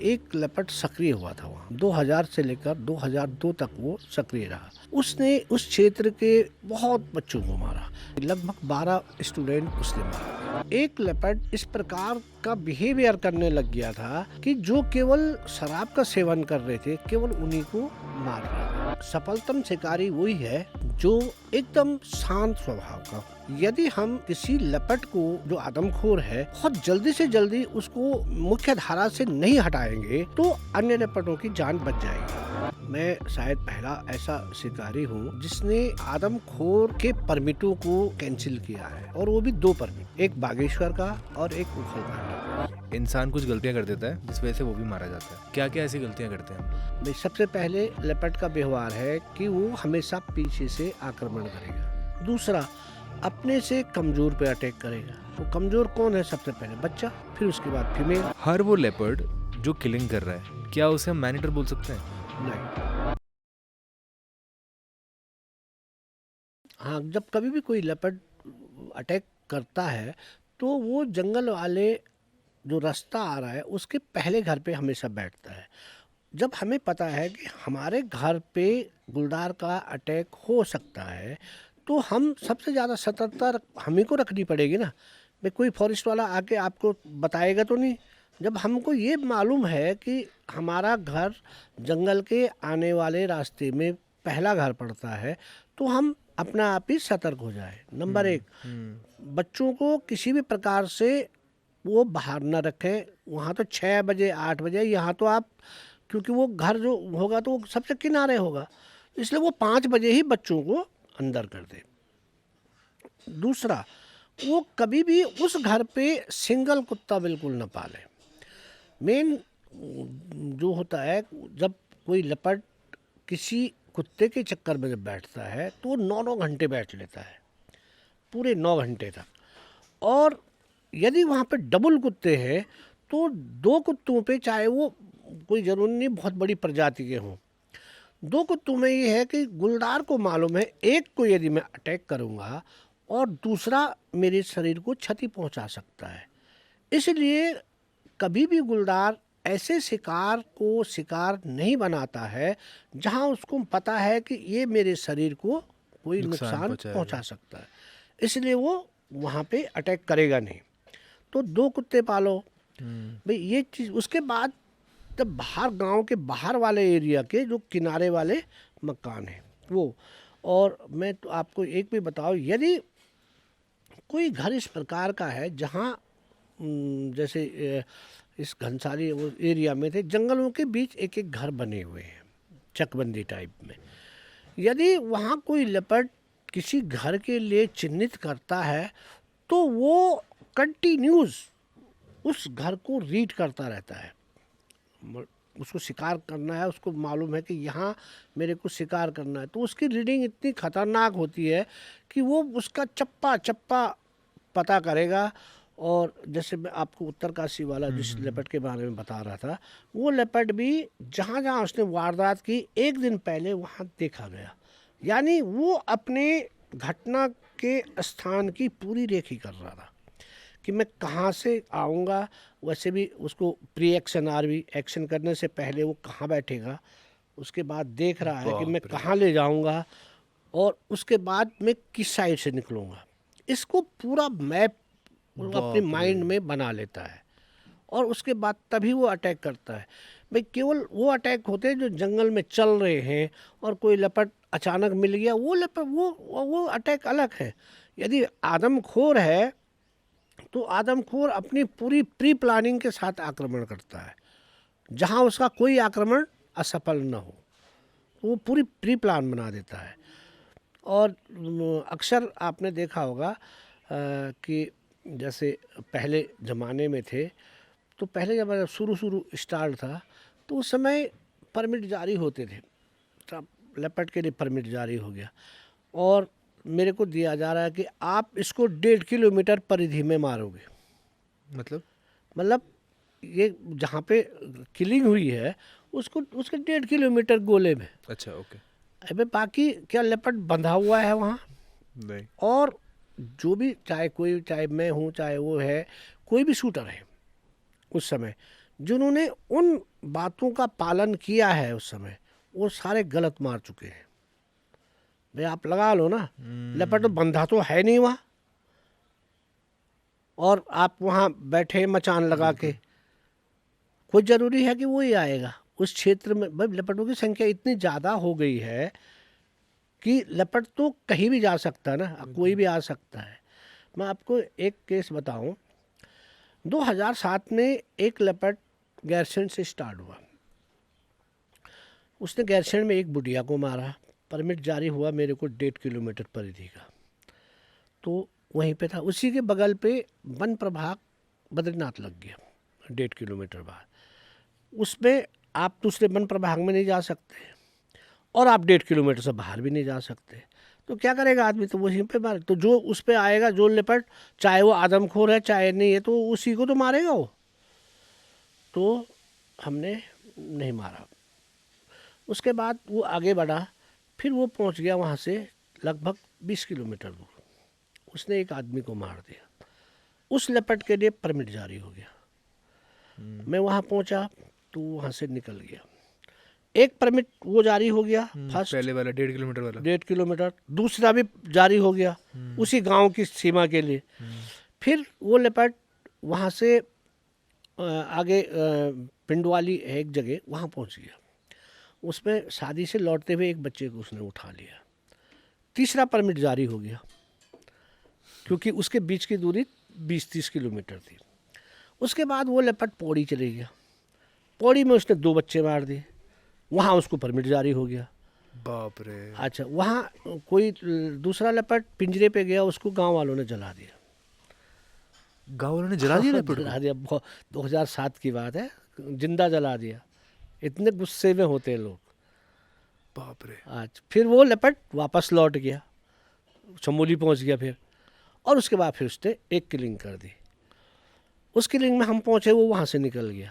एक लेपर्ड सक्रिय हुआ था वहाँ। 2000 से लेकर 2002 तक वो सक्रिय रहा। उसने उस क्षेत्र के बहुत बच्चों को मारा, लगभग 12 स्टूडेंट उसने मारा। एक लेपर्ड इस प्रकार का बिहेवियर करने लग गया था कि जो केवल शराब का सेवन कर रहे थे, केवल उन्हीं को मार रहा था। सफलतम शिकारी वही है जो एकदम शांत स्वभाव का। यदि हम किसी लेपर्ड को, जो आदमखोर है, बहुत जल्दी से जल्दी उसको मुख्य धारा से नहीं हटाएंगे तो अन्य लेपर्डों की जान बच जाएगी। मैं शायद पहला ऐसा शिकारी हूँ जिसने आदमखोर के परमिटों को कैंसिल किया है, और वो भी 2 परमिट, एक बागेश्वर का और एक उखलकांडा का। इंसान कुछ गलतियां कर देता है जिस वजह से वो भी मारा जाता है। क्या क्या ऐसी गलतियां करते हैं? भाई, सबसे पहले लेपर्ड का व्यवहार है कि वो हमेशा पीछे से आक्रमण करेगा। दूसरा, अपने से कमजोर पे अटैक करेगा। तो कमजोर कौन है? सबसे पहले बच्चा, फिर उसके बाद फीमेल। हर वो लेपर्ड जो किलिंग कर रहा है, क्या उसे हम मैन ईटर बोल सकते हैं? नहीं। हाँ, जब कभी भी कोई लेपर्ड अटैक करता है तो वो जंगल वाले जो रास्ता आ रहा है उसके पहले घर पे हमेशा बैठता है। जब हमें पता है कि हमारे घर पे गुलदार का अटैक हो सकता है तो हम सबसे ज़्यादा सतर्कता हम ही को रखनी पड़ेगी ना। भाई, कोई फॉरेस्ट वाला आके आपको बताएगा तो नहीं। जब हमको ये मालूम है कि हमारा घर जंगल के आने वाले रास्ते में पहला घर पड़ता है तो हम अपना आप ही सतर्क हो जाए। नंबर 1, बच्चों को किसी भी प्रकार से वो बाहर न रखें। वहाँ तो 6 बजे 8 बजे, यहाँ तो आप, क्योंकि वो घर जो होगा तो वो सबसे किनारे होगा, इसलिए वो 5 बजे ही बच्चों को अंदर कर दे। दूसरा, वो कभी भी उस घर पे सिंगल कुत्ता बिल्कुल न पाले। मेन जो होता है, जब कोई लेपर्ड किसी कुत्ते के चक्कर में जब बैठता है तो वो 9-9 घंटे बैठ लेता है, पूरे 9 घंटे तक। और यदि वहाँ पे डबल कुत्ते हैं तो 2 कुत्तों पे, चाहे वो कोई ज़रूरी नहीं बहुत बड़ी प्रजाति के हों, 2 कुत्तों में ये है कि गुलदार को मालूम है एक को यदि मैं अटैक करूँगा और दूसरा मेरे शरीर को क्षति पहुँचा सकता है। इसलिए कभी भी गुलदार ऐसे शिकार को शिकार नहीं बनाता है जहाँ उसको पता है कि ये मेरे शरीर को कोई नुकसान पहुँचा सकता है, इसलिए वो वहाँ पे अटैक करेगा नहीं। तो 2 कुत्ते पालो भाई, ये चीज़। उसके बाद जब बाहर, गांव के बाहर वाले एरिया के जो किनारे वाले मकान हैं वो, और मैं तो आपको एक भी बताऊँ, यदि कोई घर इस प्रकार का है जहाँ जैसे इस घनसाली वो एरिया में थे, जंगलों के बीच एक एक घर बने हुए हैं चकबंदी टाइप में, यदि वहाँ कोई लेपर्ड किसी घर के लिए चिन्हित करता है तो वो कंटिन्यूस उस घर को रीड करता रहता है। उसको शिकार करना है, उसको मालूम है कि यहाँ मेरे को शिकार करना है, तो उसकी रीडिंग इतनी खतरनाक होती है कि वो उसका चप्पा चप्पा पता करेगा। और जैसे मैं आपको उत्तरकाशी वाला जिस लेपर्ड के बारे में बता रहा था, वो लेपर्ड भी जहाँ जहाँ उसने वारदात की एक दिन पहले वहाँ देखा गया। यानी वो अपने घटना के स्थान की पूरी रेखी कर रहा था कि मैं कहाँ से आऊँगा। वैसे भी उसको प्री एक्शन आरवी, एक्शन करने से पहले वो कहाँ बैठेगा, उसके बाद देख रहा है कि मैं कहाँ ले जाऊँगा और उसके बाद मैं किस साइड से निकलूँगा। इसको पूरा मैप वो अपने माइंड में बना लेता है और उसके बाद तभी वो अटैक करता है। भाई, केवल वो अटैक होते हैं जो जंगल में चल रहे हैं और कोई लेपर्ड अचानक मिल गया, वो लेपर्ड वो अटैक अलग है। यदि आदमखोर है तो आदमखोर अपनी पूरी प्री प्लानिंग के साथ आक्रमण करता है, जहां उसका कोई आक्रमण असफल न हो, तो वो पूरी प्री प्लान बना देता है। और अक्सर आपने देखा होगा कि जैसे पहले ज़माने में थे, तो पहले जब शुरू स्टार्ट था तो उस समय परमिट जारी होते थे। तो लेपर्ड के लिए परमिट जारी हो गया और मेरे को दिया जा रहा है कि आप इसको 1.5 किलोमीटर परिधि में मारोगे। मतलब ये जहाँ पे किलिंग हुई है उसको उसके 1.5 किलोमीटर गोले में। अच्छा, ओके। अबे, बाकी क्या लेपर्ड बंधा हुआ है वहाँ? नहीं। और जो भी, चाहे मैं हूँ चाहे वो है, कोई भी शूटर है उस समय, जिन्होंने उन बातों का पालन किया है उस समय, वो सारे गलत मार चुके हैं। भाई आप लगा लो ना, लेपर्ड तो बंधा तो है नहीं वहाँ, और आप वहाँ बैठे मचान लगा के, कोई ज़रूरी है कि वो ही आएगा उस क्षेत्र में? भाई लेपर्डों की संख्या इतनी ज़्यादा हो गई है कि लेपर्ड तो कहीं भी जा सकता है ना, कोई भी आ सकता है। मैं आपको एक केस बताऊं, 2007 में एक लेपर्ड गैरसैंण से स्टार्ट हुआ। उसने गैरसैंण में एक बुढ़िया को मारा। परमिट जारी हुआ मेरे को 1.5 किलोमीटर परिधि का, तो वहीं पे था। उसी के बगल पे वन प्रभाग बद्रीनाथ लग गया 1.5 किलोमीटर बाद। उसमें आप दूसरे वन प्रभाग में नहीं जा सकते, और आप 1.5 किलोमीटर से बाहर भी नहीं जा सकते। तो क्या करेगा आदमी? तो वहीं पे मारे। तो जो उस पे आएगा, जो लेपर्ड, चाहे वो आदमखोर है चाहे नहीं है, तो उसी को तो मारेगा वो। तो हमने नहीं मारा। उसके बाद वो आगे बढ़ा, फिर वो पहुंच गया वहाँ से लगभग 20 किलोमीटर दूर। उसने एक आदमी को मार दिया। उस लेपर्ड के लिए परमिट जारी हो गया। मैं वहाँ पहुँचा तो वहाँ से निकल गया। एक परमिट वो जारी हो गया, फर्स्ट पहले वाला 1.5 किलोमीटर वाला। 1.5 किलोमीटर, दूसरा भी जारी हो गया उसी गांव की सीमा के लिए। फिर वो लेपर्ड वहाँ से आगे पिंडवाली है एक जगह, वहाँ पहुँच गया। उसमें शादी से लौटते हुए एक बच्चे को उसने उठा लिया। तीसरा परमिट जारी हो गया, क्योंकि उसके बीच की दूरी 20-30 किलोमीटर थी। उसके बाद वो लेपर्ड पौड़ी चले गया। पौड़ी में उसने 2 बच्चे मार दिए, वहाँ उसको परमिट जारी हो गया। बाप रे। अच्छा, वहाँ कोई दूसरा लेपर्ड पिंजरे पे गया, उसको गांव वालों ने जला दिया। गाँव वालों ने जला दिया लेपर्ड को? जला दिया। 2007 की बात है, जिंदा जला दिया। इतने गुस्से में होते हैं लोग। बाप रे। आज फिर वो लेपर्ड वापस लौट गया, चमोली पहुंच गया फिर, और उसके बाद फिर उसने एक किलिंग कर दी। उस किलिंग में हम पहुंचे, वो वहाँ से निकल गया।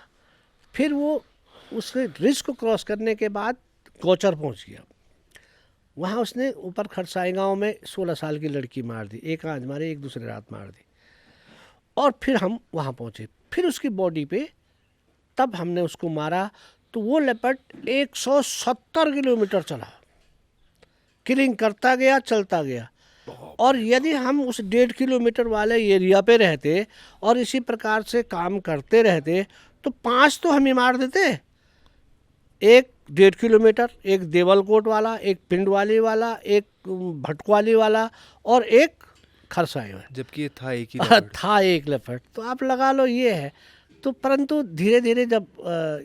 फिर वो उसके रिज को क्रॉस करने के बाद गौचर पहुंच गया। वहाँ उसने ऊपर खरसाई गांव में 16 साल की लड़की मार दी। एक आज मारे, एक दूसरे रात मार दी। और फिर हम वहाँ पहुँचे, फिर उसकी बॉडी पे तब हमने उसको मारा। तो वो लेपर्ड 170 किलोमीटर चला, किलिंग करता गया, चलता गया। और यदि हम उस 1.5 किलोमीटर वाले एरिया पे रहते और इसी प्रकार से काम करते रहते, तो 5 तो हम ही मार देते। एक 1.5 किलोमीटर, एक देवलकोट वाला, एक पिंडवाली वाला, एक भटकवाली वाला, और एक खरसाई में। जबकि ये था एक ही लेपर्ड। था एक लेपर्ड। तो आप लगा लो ये है। तो परंतु धीरे धीरे जब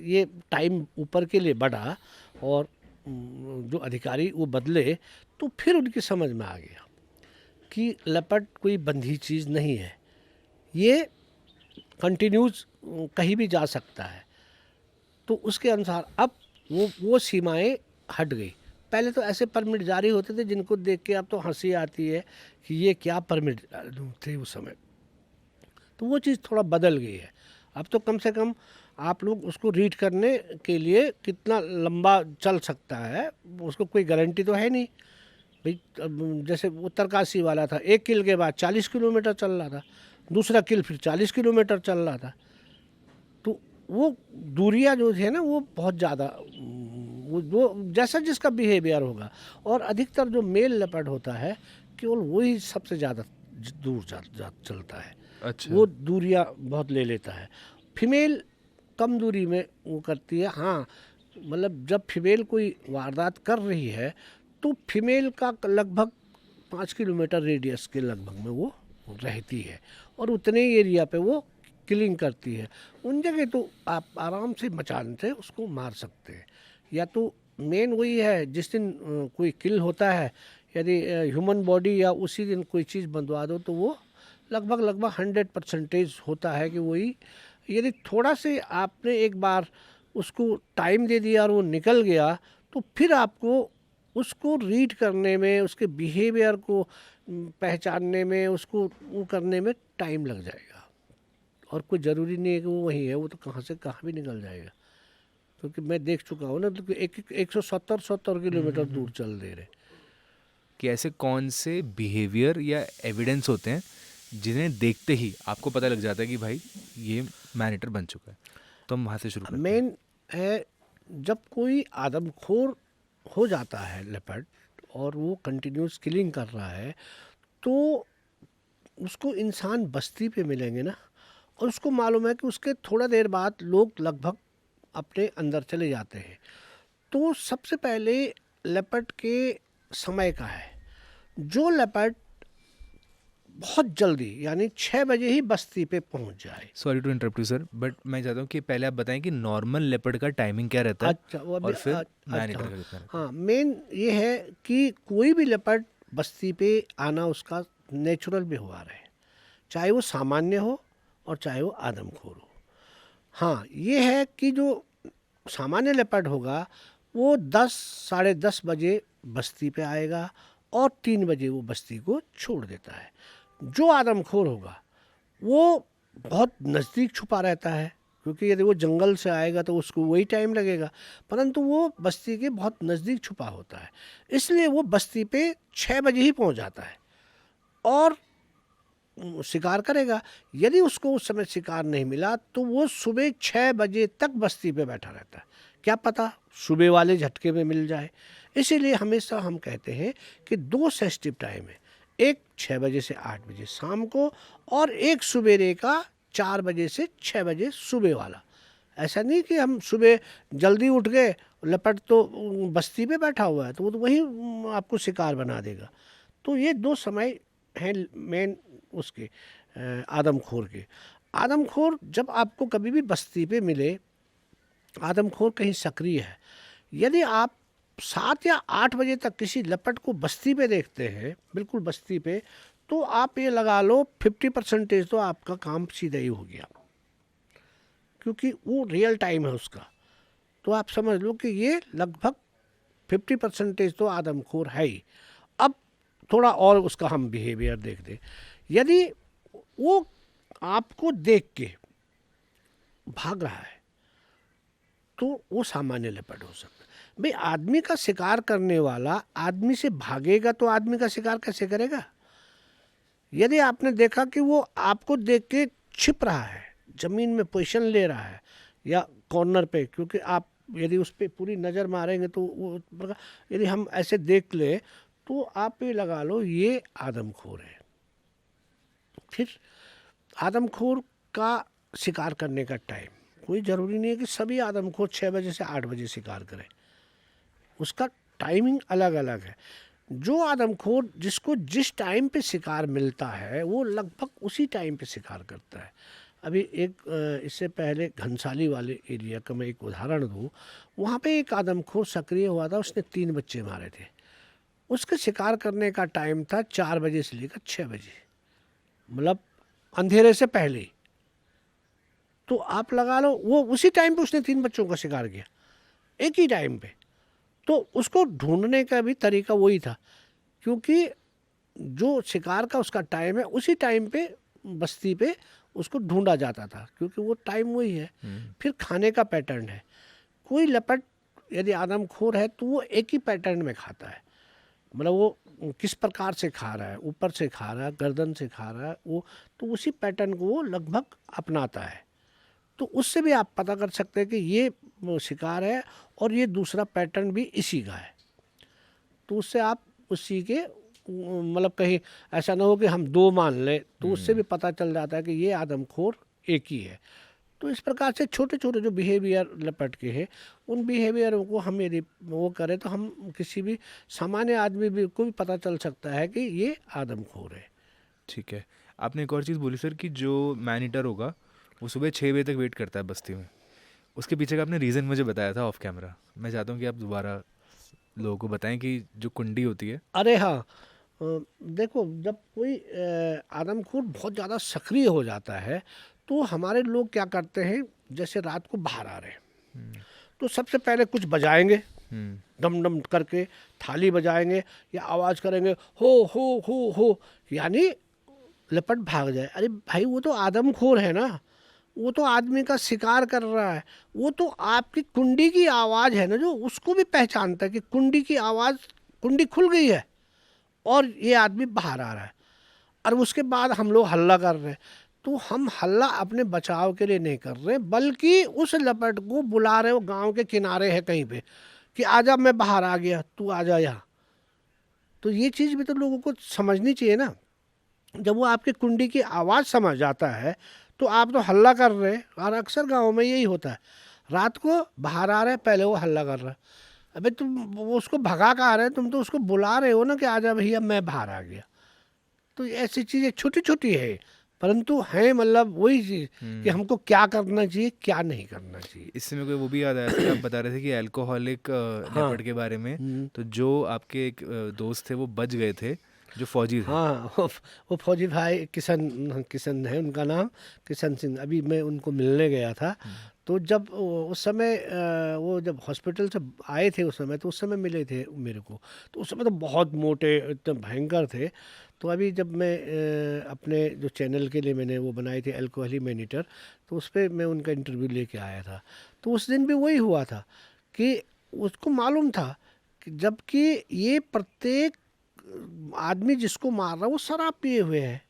ये टाइम ऊपर के लिए बढ़ा और जो अधिकारी वो बदले, तो फिर उनकी समझ में आ गया कि लेपर्ड कोई बंधी चीज़ नहीं है, ये कंटिन्यूज कहीं भी जा सकता है। तो उसके अनुसार अब वो सीमाएं हट गई। पहले तो ऐसे परमिट जारी होते थे जिनको देख के अब तो हंसी आती है कि ये क्या परमिट थे उस समय। तो वो चीज़ थोड़ा बदल गई है। अब तो कम से कम आप लोग उसको रीड करने के लिए कितना लंबा चल सकता है, उसको कोई गारंटी तो है नहीं भाई। जैसे उत्तरकाशी वाला था, एक किल के बाद 40 किलोमीटर चल रहा था, दूसरा किल फिर 40 किलोमीटर चल रहा था। तो वो दूरियां जो है ना, वो बहुत ज़्यादा, वो जैसा जिसका बिहेवियर होगा। और अधिकतर जो मेल लेपर्ड होता है, केवल वही सबसे ज़्यादा दूर चलता है। अच्छा। वो दूरियां बहुत ले लेता है। फीमेल कम दूरी में वो करती है। हाँ, मतलब जब फीमेल कोई वारदात कर रही है तो फीमेल का लगभग 5 किलोमीटर रेडियस के लगभग में वो रहती है, और उतने ही एरिया पे वो किलिंग करती है। उन जगह तो आप आराम से मचान से उसको मार सकते हैं। या तो मेन वही है, जिस दिन कोई किल होता है, यदि ह्यूमन बॉडी या उसी दिन कोई चीज़ बंधवा दो, तो वो लगभग 100% होता है कि वही। यदि थोड़ा से आपने एक बार उसको टाइम दे दिया और वो निकल गया, तो फिर आपको उसको रीड करने में, उसके बिहेवियर को पहचानने में, उसको वो करने में टाइम लग जाएगा। और कोई ज़रूरी नहीं है कि वो वही है, वो तो कहाँ से कहाँ भी निकल जाएगा। क्योंकि मैं देख चुका हूँ ना, तो 170 किलोमीटर दूर चल दे रहे। कि ऐसे कौन से बिहेवियर या एविडेंस होते हैं जिन्हें देखते ही आपको पता लग जाता है कि भाई ये मैन ईटर बन चुका है? तो हम वहाँ से शुरू करते हैं। मेन है, जब कोई आदमखोर हो जाता है लेपर्ड और वो कंटिन्यूस किलिंग कर रहा है, तो उसको इंसान बस्ती पे मिलेंगे ना, और उसको मालूम है कि उसके थोड़ा देर बाद लोग लगभग अपने अंदर चले जाते हैं। तो सबसे पहले लेपर्ड के समय का है। जो लेपर्ड बहुत जल्दी यानी 6 बजे ही बस्ती पे पहुंच जाए। Sorry to interrupt you sir, but मैं चाहता हूँ कि पहले आप बताएं कि नॉर्मल लेपर्ड का टाइमिंग क्या रहता है अच्छा, वो अभी और फिर मैन अच्छा, ईटर का कितना रहता हाँ, मेन ये है कि कोई भी लेपर्ड बस्ती पे आना उसका नेचुरल व्यवहार है, चाहे वो सामान्य हो और चाहे वो आदमखोर हो। हाँ, ये है कि जो सामान्य लेपर्ड होगा वो 10 साढ़े 10 बजे बस्ती पे आएगा और 3 बजे वो बस्ती को छोड़ देता है। जो आदमखोर होगा वो बहुत नज़दीक छुपा रहता है, क्योंकि यदि वो जंगल से आएगा तो उसको वही टाइम लगेगा, परंतु वो बस्ती के बहुत नज़दीक छुपा होता है, इसलिए वो बस्ती पे 6 बजे ही पहुंच जाता है और शिकार करेगा। यदि उसको उस समय शिकार नहीं मिला तो वो सुबह 6 बजे तक बस्ती पे बैठा रहता है, क्या पता सुबह वाले झटके में मिल जाए। इसीलिए हमेशा हम कहते हैं कि 2 सेंसिटिव टाइम है, एक 6 बजे से 8 बजे शाम को और एक सवेरे का 4 बजे से 6 बजे सुबह वाला। ऐसा नहीं कि हम सुबह जल्दी उठ गए, लेपर्ड तो बस्ती पे बैठा हुआ है तो वो तो वही आपको शिकार बना देगा। तो ये 2 समय हैं मेन उसके आदमखोर के। आदमखोर जब आपको कभी भी बस्ती पे मिले, आदमखोर कहीं सक्रिय है, यदि आप 7 या 8 बजे तक किसी लेपर्ड को बस्ती पे देखते हैं, बिल्कुल बस्ती पे, तो आप ये लगा लो 50% तो आपका काम सीधा ही हो गया, क्योंकि वो रियल टाइम है उसका। तो आप समझ लो कि ये लगभग 50% तो आदमखोर है ही। अब थोड़ा और उसका हम बिहेवियर देख दें। यदि वो आपको देख के भाग रहा है तो वो सामान्य लेपर्ड हो सकता है। भाई, आदमी का शिकार करने वाला आदमी से भागेगा तो आदमी का शिकार कैसे करेगा? यदि आपने देखा कि वो आपको देख के छिप रहा है, जमीन में पोजीशन ले रहा है या कॉर्नर पे, क्योंकि आप यदि उस पर पूरी नज़र मारेंगे तो वो, यदि हम ऐसे देख ले तो आप ये लगा लो ये आदमखोर है। फिर आदमखोर का शिकार करने का टाइम, कोई ज़रूरी नहीं है कि सभी आदमखोर 6 बजे से 8 बजे शिकार करें, उसका टाइमिंग अलग अलग है। जो आदमखोर जिसको जिस टाइम पे शिकार मिलता है वो लगभग उसी टाइम पे शिकार करता है। अभी एक इससे पहले घनसाली वाले एरिया का मैं एक उदाहरण दूँ, वहाँ पे एक आदमखोर सक्रिय हुआ था, उसने 3 बच्चे मारे थे। उसके शिकार करने का टाइम था 4 बजे से लेकर 6 बजे, मतलब अंधेरे से पहले ही। तो आप लगा लो वो उसी टाइम पे उसने 3 बच्चों का शिकार किया, एक ही टाइम पे। तो उसको ढूंढने का भी तरीका वही था, क्योंकि जो शिकार का उसका टाइम है उसी टाइम पे बस्ती पे उसको ढूंढा जाता था, क्योंकि वो टाइम वही है। फिर खाने का पैटर्न है, कोई लेपर्ड यदि आदमखोर है तो वो एक ही पैटर्न में खाता है, मतलब वो किस प्रकार से खा रहा है, ऊपर से खा रहा है, गर्दन से खा रहा है वो, तो उसी पैटर्न को वो लगभग अपनाता है। तो उससे भी आप पता कर सकते हैं कि ये वो शिकार है और ये दूसरा पैटर्न भी इसी का है। तो उससे आप उसी के मतलब कहीं ऐसा ना हो कि हम 2 मान लें, तो उससे भी पता चल जाता है कि ये आदमखोर एक ही है। तो इस प्रकार से छोटे छोटे जो बिहेवियर लेपर्ड के हैं, उन बिहेवियरों को हम यदि वो करें तो हम किसी भी सामान्य आदमी भी को भी पता चल सकता है कि ये आदमखोर है। ठीक है। आपने एक और चीज़ बोली सर कि जो मैन ईटर होगा वो सुबह 6 बजे तक वेट करता है बस्ती में, उसके पीछे का आपने रीज़न मुझे बताया था ऑफ कैमरा। मैं चाहता हूँ कि आप दोबारा लोगों को बताएं कि जो कुंडी होती है। अरे हाँ, देखो, जब कोई आदमखोर बहुत ज़्यादा सक्रिय हो जाता है तो हमारे लोग क्या करते हैं, जैसे रात को बाहर आ रहे हैं तो सबसे पहले कुछ बजाएंगे, डम डम करके थाली बजाएंगे या आवाज़ करेंगे हो, यानी लेपर्ड भाग जाए। अरे भाई, वो तो आदमखोर है ना, वो तो आदमी का शिकार कर रहा है, वो तो आपकी कुंडी की आवाज़ है ना जो उसको भी पहचानता है कि कुंडी की आवाज़, कुंडी खुल गई है और ये आदमी बाहर आ रहा है, और उसके बाद हम लोग हल्ला कर रहे हैं। तो हम हल्ला अपने बचाव के लिए नहीं कर रहे, बल्कि उस लपट को बुला रहे हो, गांव के किनारे है कहीं पे, कि आजा मैं बाहर आ गया, तू आजा यहाँ। तो ये चीज़ भी तो लोगों को समझनी चाहिए ना। जब वो आपकी कुंडी की आवाज़ समझ जाता है तो आप तो हल्ला कर रहे हैं, और अक्सर गाँव में यही होता है, रात को बाहर आ रहे हैं, पहले वो हल्ला कर रहा है। अबे तुम वो उसको भगा के आ रहे हैं, तुम तो उसको बुला रहे हो ना कि आजा भैया मैं बाहर आ गया। तो ऐसी चीज़ें छोटी छोटी है, परंतु है मतलब वही चीज़ कि हमको क्या करना चाहिए क्या नहीं करना चाहिए। इससे मेरे को वो भी याद आया सर, आप बता रहे थे कि अल्कोहलिक हाँ। लेपर्ड के बारे में। हम्म। तो जो आपके एक दोस्त थे वो बच गए थे, जो फौजी थे। हाँ, वो फौजी भाई किशन किशन है उनका नाम, किशन सिंह। अभी मैं उनको मिलने गया था, तो जब उस समय वो जब हॉस्पिटल से आए थे उस समय, तो उस समय मिले थे मेरे को। तो उस समय तो बहुत मोटे, इतने भयंकर थे। तो अभी जब मैं अपने जो चैनल के लिए मैंने वो बनाई थी अल्कोहली मैनीटर, तो उस पर मैं उनका इंटरव्यू लेके आया था। तो उस दिन भी वही हुआ था कि उसको मालूम था कि जबकि ये प्रत्येक आदमी जिसको मार रहा वो शराब पिए हुए है,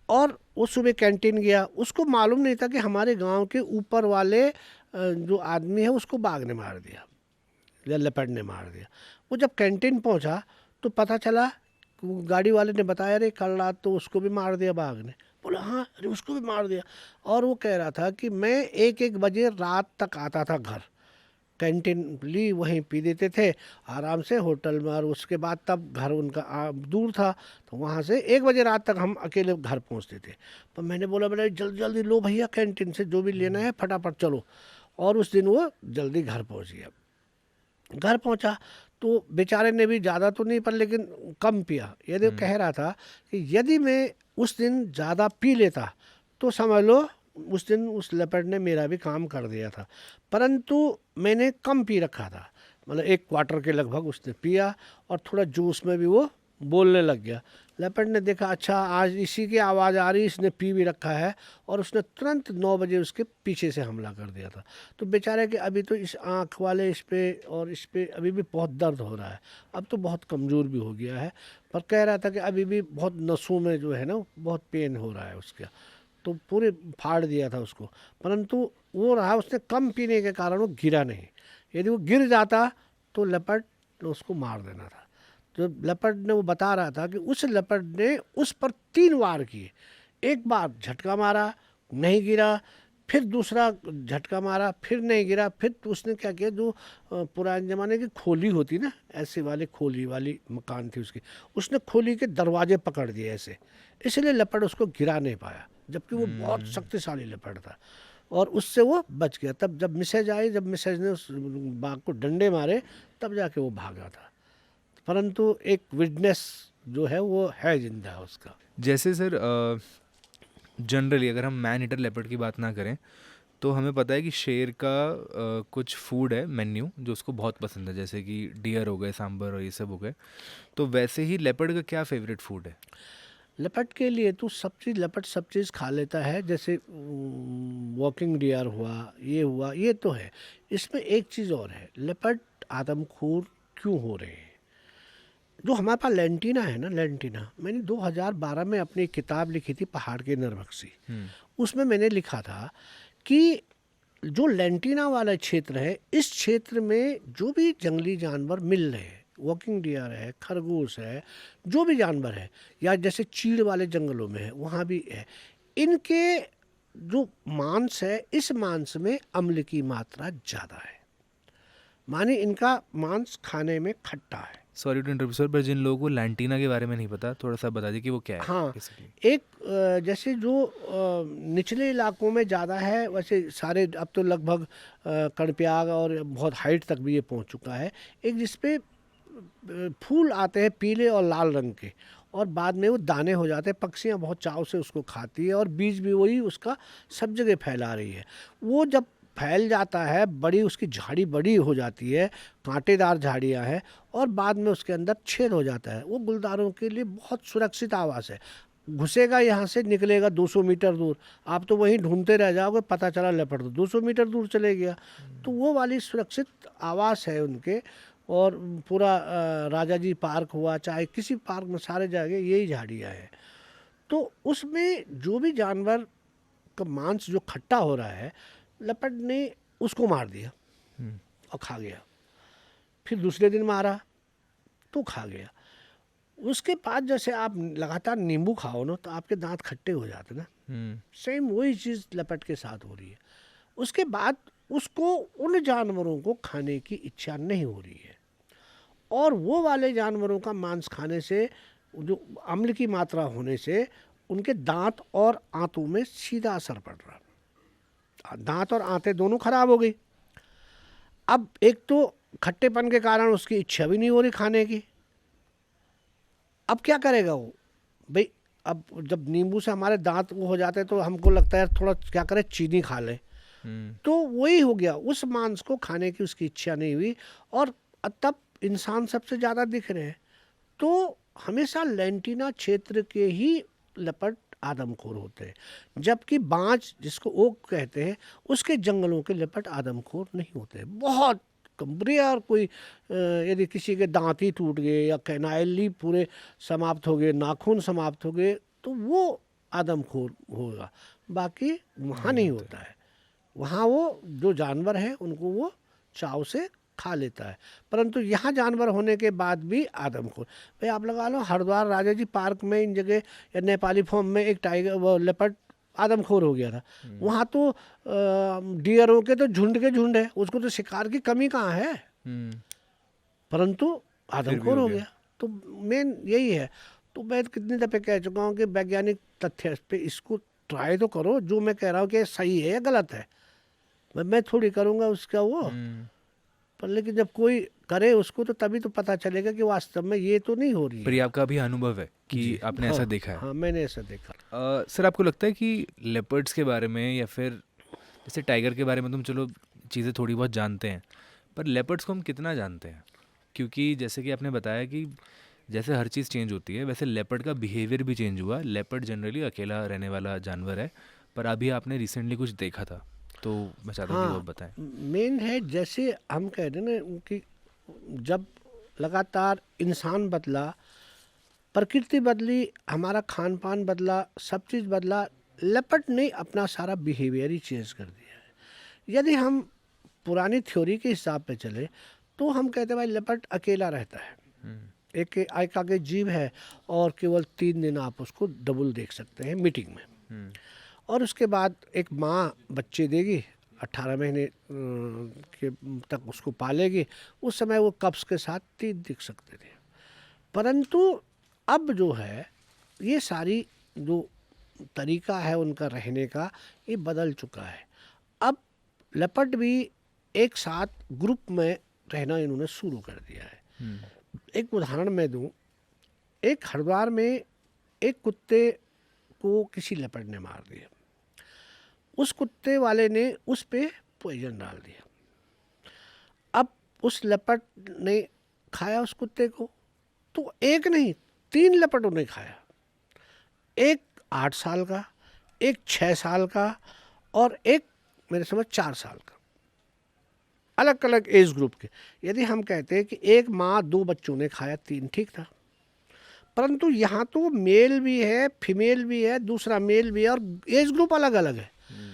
और वो सुबह कैंटीन गया, उसको मालूम नहीं था कि हमारे गांव के ऊपर वाले जो आदमी है उसको बाघ ने मार दिया या लेपर्ड ने मार दिया। वो जब कैंटीन पहुंचा तो पता चला, वो गाड़ी वाले ने बताया, अरे कल रात तो उसको भी मार दिया बाघ ने। बोला हाँ, अरे उसको भी मार दिया। और वो कह रहा था कि मैं 1-1 बजे रात तक आता था घर, कैंटीन ली वहीं पी देते थे आराम से होटल में, और उसके बाद तब घर उनका दूर था, तो वहाँ से 1 बजे रात तक हम अकेले घर पहुँचते थे। पर मैंने बोला जल्दी जल्दी लो भैया, कैंटीन से जो भी लेना है फटाफट चलो। और उस दिन वो जल्दी घर पहुँच गया। घर पहुँचा तो बेचारे ने भी ज़्यादा तो नहीं पर लेकिन कम पिया। यदि वो कह रहा था कि यदि मैं उस दिन ज़्यादा पी लेता तो समझ लो उस दिन उस लेपर्ड ने मेरा भी काम कर दिया था, परंतु मैंने कम पी रखा था, मतलब 1 क्वार्टर के लगभग उसने पिया, और थोड़ा जूस में भी वो बोलने लग गया। लेपर्ड ने देखा अच्छा आज इसी की आवाज़ आ रही, इसने पी भी रखा है, और उसने तुरंत 9 बजे उसके पीछे से हमला कर दिया था। तो बेचारे के अभी तो इस आँख वाले इस पे और इस पे अभी भी बहुत दर्द हो रहा है, अब तो बहुत कमज़ोर भी हो गया है, पर कह रहा था कि अभी भी बहुत नसों में जो है ना बहुत पेन हो रहा है उसका। तो पूरे फाड़ दिया था उसको, परंतु वो रहा, उसने कम पीने के कारण वो गिरा नहीं। यदि वो गिर जाता तो लेपर्ड ने उसको मार देना था। तो लेपर्ड ने वो बता रहा था कि उस लेपर्ड ने उस पर 3 वार किए, एक बार झटका मारा नहीं गिरा, फिर दूसरा झटका मारा फिर नहीं गिरा, फिर तो उसने क्या किया, जो पुराने ज़माने की खोली होती ना, ऐसे वाले खोली वाली मकान थी उसकी, उसने खोली के दरवाजे पकड़ दिए ऐसे, इसलिए लेपर्ड उसको गिरा नहीं पाया, जबकि वो बहुत शक्तिशाली लेपर्ड था, और उससे वो बच गया। तब जब मिसेज आई, जब मिसेज ने उस बाघ को डंडे मारे, तब जाके वो भागा था, परंतु एक विटनेस जो है वो है जिंदा उसका। जैसे सर जनरली अगर हम मैन ईटर लेपर्ड की बात ना करें, तो हमें पता है कि शेर का कुछ फूड है मेन्यू जो उसको बहुत पसंद है, जैसे कि डियर हो गए, सांबर और ये सब हो गए। तो वैसे ही लेपर्ड का क्या फेवरेट फूड है? लेपर्ड के लिए तो सब चीज़, लेपर्ड सब चीज़ खा लेता है, जैसे वॉकिंग डियर हुआ, ये हुआ, ये तो है। इसमें एक चीज़ और है, लेपर्ड आदमखोर क्यों हो रहे हैं। जो हमारे पास लेंटिना है ना, लेंटिना, मैंने 2012 में अपनी एक किताब लिखी थी पहाड़ के नरभक्षी, उसमें मैंने लिखा था कि जो लेंटिना वाला क्षेत्र है, इस क्षेत्र में जो भी जंगली जानवर मिल रहे हैं, वॉकिंग डियर है, खरगोश है, जो भी जानवर है, या जैसे चीड़ वाले जंगलों में है वहाँ भी है, इनके जो मांस है, इस मांस में अम्ल की मात्रा ज़्यादा है, माने इनका मांस खाने में खट्टा है। सॉरी टू इंटरप्ट सर, पर जिन लोगों को लैंटीना के बारे में नहीं पता, थोड़ा सा बता दीजिए कि वो क्या है हाँ, बेसिकली। एक जैसे जो निचले इलाकों में ज़्यादा है, वैसे सारे अब तो लगभग कड़प्याग और बहुत हाइट तक भी ये पहुंच चुका है। एक जिसपे फूल आते हैं पीले और लाल रंग के, और बाद में वो दाने हो जाते हैं, पक्षियाँ बहुत चाव से उसको खाती है, और बीज भी वही उसका सब जगह फैला रही है। वो जब फैल जाता है, बड़ी उसकी झाड़ी बड़ी हो जाती है, कांटेदार झाड़ियाँ हैं, और बाद में उसके अंदर छेद हो जाता है। वो गुलदारों के लिए बहुत सुरक्षित आवास है, घुसेगा यहाँ से निकलेगा 200 मीटर दूर, आप तो वहीं ढूंढते रह जाओगे, पता चला लेपर्ड तो 200 मीटर दूर चले गया। तो वो वाली सुरक्षित आवास है उनके। और पूरा राजा जी पार्क हुआ, चाहे किसी पार्क में, सारे जगह यही झाड़ियाँ हैं। तो उसमें जो भी जानवर का मांस जो खट्टा हो रहा है, लेपर्ड ने उसको मार दिया हम्म, और खा गया। फिर दूसरे दिन मारा तो खा गया। उसके बाद जैसे आप लगातार नींबू खाओ ना तो आपके दांत खट्टे हो जाते ना, हम्म, सेम वही चीज़ लेपर्ड के साथ हो रही है। उसके बाद उसको उन जानवरों को खाने की इच्छा नहीं हो रही है, और वो वाले जानवरों का मांस खाने से जो अम्ल की मात्रा होने से उनके दांत और आंतों में सीधा असर पड़ रहा। दांत और आंतें दोनों खराब हो गई। अब एक तो खट्टेपन के कारण उसकी इच्छा भी नहीं हो रही खाने की। अब क्या करेगा वो भाई? अब जब नींबू से हमारे दांत वो हो जाते हैं तो हमको लगता है थोड़ा क्या करें, चीनी खा ले। हम्म, तो वही हो गया, उस मांस को खाने की उसकी इच्छा नहीं हुई। और तब इंसान सबसे ज़्यादा दिख रहे हैं। तो हमेशा लेंटिना क्षेत्र के ही लेपर्ड आदमखोर होते हैं, जबकि बांज जिसको ओक कहते हैं उसके जंगलों के लेपर्ड आदमखोर नहीं होते हैं। बहुत कम, रेयर कोई यदि किसी के दांत ही टूट गए या कैनाइल ही पूरे समाप्त हो गए, नाखून समाप्त हो गए, तो वो आदमखोर होगा। बाकी वहाँ नहीं होता है। वहाँ वो जो जानवर है उनको वो चाव से खा लेता है। परंतु यहाँ जानवर होने के बाद भी आदमखोर। भाई आप लगा लो हरिद्वार राजा जी पार्क में इन जगह या नेपाली फॉर्म में एक टाइगर वो लेपर्ड आदमखोर हो गया था। वहाँ तो डियरों के तो झुंड के झुंड है, उसको तो शिकार की कमी कहाँ है, हम्म, परंतु फिर भी आदमखोर हो हो गया। गया। तो मेन यही है। तो मैं कितनी दफ़े कह चुका हूँ कि वैज्ञानिक तथ्य पे इसको ट्राई तो करो, जो मैं कह रहा हूँ कि सही है या गलत है। मैं थोड़ी करूँगा उसका वो, हम्म, पर लेकिन जब कोई करे उसको तो तभी तो पता चलेगा कि वास्तव में ये तो नहीं हो रही पर ये है। आपका भी अनुभव है कि जी आपने हाँ, ऐसा देखा है। हाँ मैंने ऐसा देखा। सर आपको लगता है कि लेपर्ड्स के बारे में या फिर जैसे टाइगर के बारे में तुम चलो चीज़ें थोड़ी बहुत जानते हैं, पर लेपर्ड्स को हम कितना जानते हैं? क्योंकि जैसे कि आपने बताया कि जैसे हर चीज़ चेंज होती है वैसे लेपर्ड का बिहेवियर भी चेंज हुआ। लेपर्ड जनरली अकेला रहने वाला जानवर है, पर अभी आपने रिसेंटली कुछ देखा था, तो मैं चाहता हूँ कि वो आप हाँ, बताएं। मेन है जैसे हम कह रहे हैं ना कि जब लगातार इंसान बदला, प्रकृति बदली, हमारा खान पान बदला, सब चीज़ बदला, लेपर्ड ने अपना सारा बिहेवियर ही चेंज कर दिया है। यदि हम पुरानी थ्योरी के हिसाब पे चले तो हम कहते हैं भाई लेपर्ड अकेला रहता है, हम्म, एक एका के जीव है, और केवल 3 दिन आप उसको डबल देख सकते हैं मीटिंग में। हम्म, और उसके बाद एक माँ बच्चे देगी, 18 महीने के तक उसको पालेगी। उस समय वो कब्ज के साथ 3 दिख सकते थे। परंतु अब जो है ये सारी जो तरीका है उनका रहने का, ये बदल चुका है। अब लेपर्ड भी एक साथ ग्रुप में रहना इन्होंने शुरू कर दिया है। हम्म, एक उदाहरण मैं दूं, एक हरिद्वार में एक कुत्ते को किसी लेपर्ड ने मार दिया। उस कुत्ते वाले ने उस पे पॉइजन डाल दिया। अब उस लेपर्ड ने खाया उस कुत्ते को, तो एक नहीं 3 लेपर्डों ने खाया। एक 8 साल का, एक 6 साल का, और एक मेरे समझ 4 साल का, अलग अलग एज ग्रुप के। यदि हम कहते हैं कि एक माँ 2 बच्चों ने खाया, 3 ठीक था। परंतु यहाँ तो मेल भी है, फीमेल भी है, दूसरा मेल भी है, और एज ग्रुप अलग अलग है। हम्म,